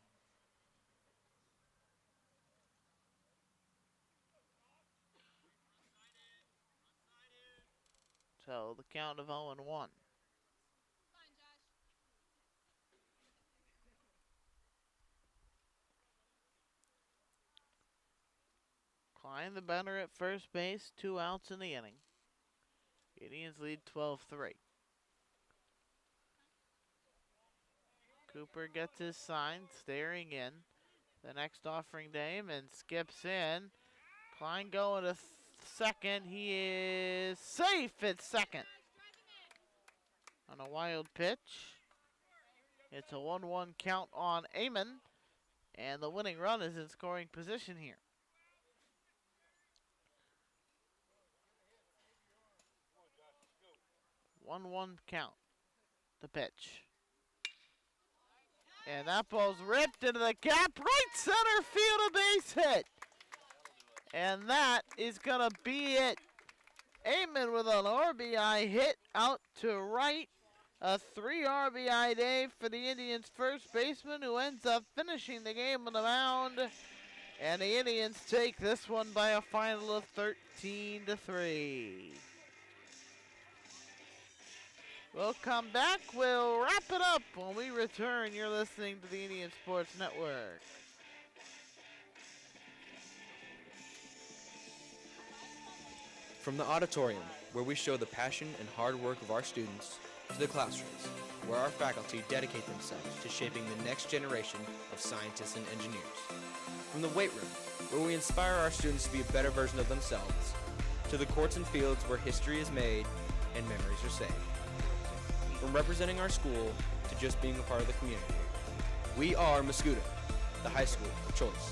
So the count of 0-1. Klein, the batter at first base, 2 outs in the inning. Indians lead 12-3. Cooper gets his sign, staring in. The next offering dame and skips in. Klein going to second. He is safe at second. On a wild pitch. It's a 1-1 count on Amon. And the winning run is in scoring position here. 1-1 count. The pitch. And that ball's ripped into the gap. Right center field, a base hit. And that is going to be it. Amon with an RBI hit out to right. A 3 RBI day for the Indians' first baseman, who ends up finishing the game on the mound. And the Indians take this one by a final of 13-3. We'll come back. We'll wrap it up when we return. You're listening to the Indian Sports Network. From the auditorium, where we show the passion and hard work of our students, to the classrooms, where our faculty dedicate themselves to shaping the next generation of scientists and engineers. From the weight room, where we inspire our students to be a better version of themselves, to the courts and fields where history is made and memories are saved. From representing our school to just being a part of the community. We are Mascoutah, the high school of choice.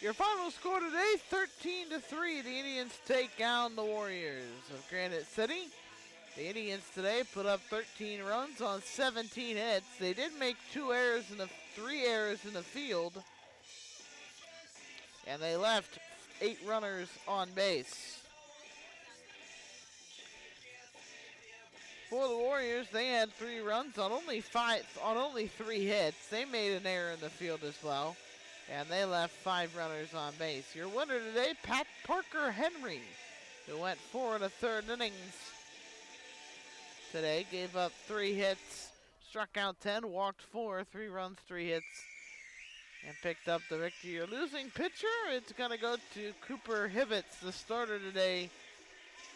Your final score today, 13-3. The Indians take down the Warriors of Granite City. The Indians today put up 13 runs on 17 hits. They did make 3 errors in the field. And they left 8 runners on base. For the Warriors, they had 3 runs on only 3 hits. They made an error in the field as well. And they left 5 runners on base. Your winner today, Pat Parker Henry, who went 4 1/3 innings today, gave up 3 hits, struck out 10, walked 4, 3 runs, 3 hits, and picked up the victory. Your losing pitcher, it's going to go to Cooper Hibbets, the starter today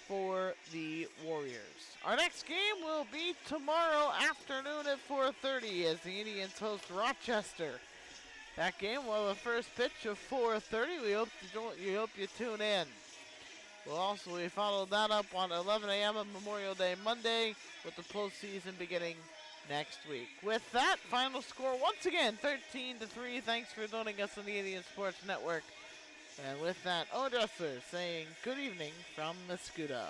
for the Warriors. Our next game will be tomorrow afternoon at 4:30 as the Indians host Rochester. That game will have a first pitch of 4:30. We hope you tune in. We followed that up on 11 a.m. on Memorial Day Monday with the postseason beginning next week. With that, final score once again 13-3. Thanks for joining us on the Indian Sports Network. And with that, Owen Dressler saying good evening from Mascoutah.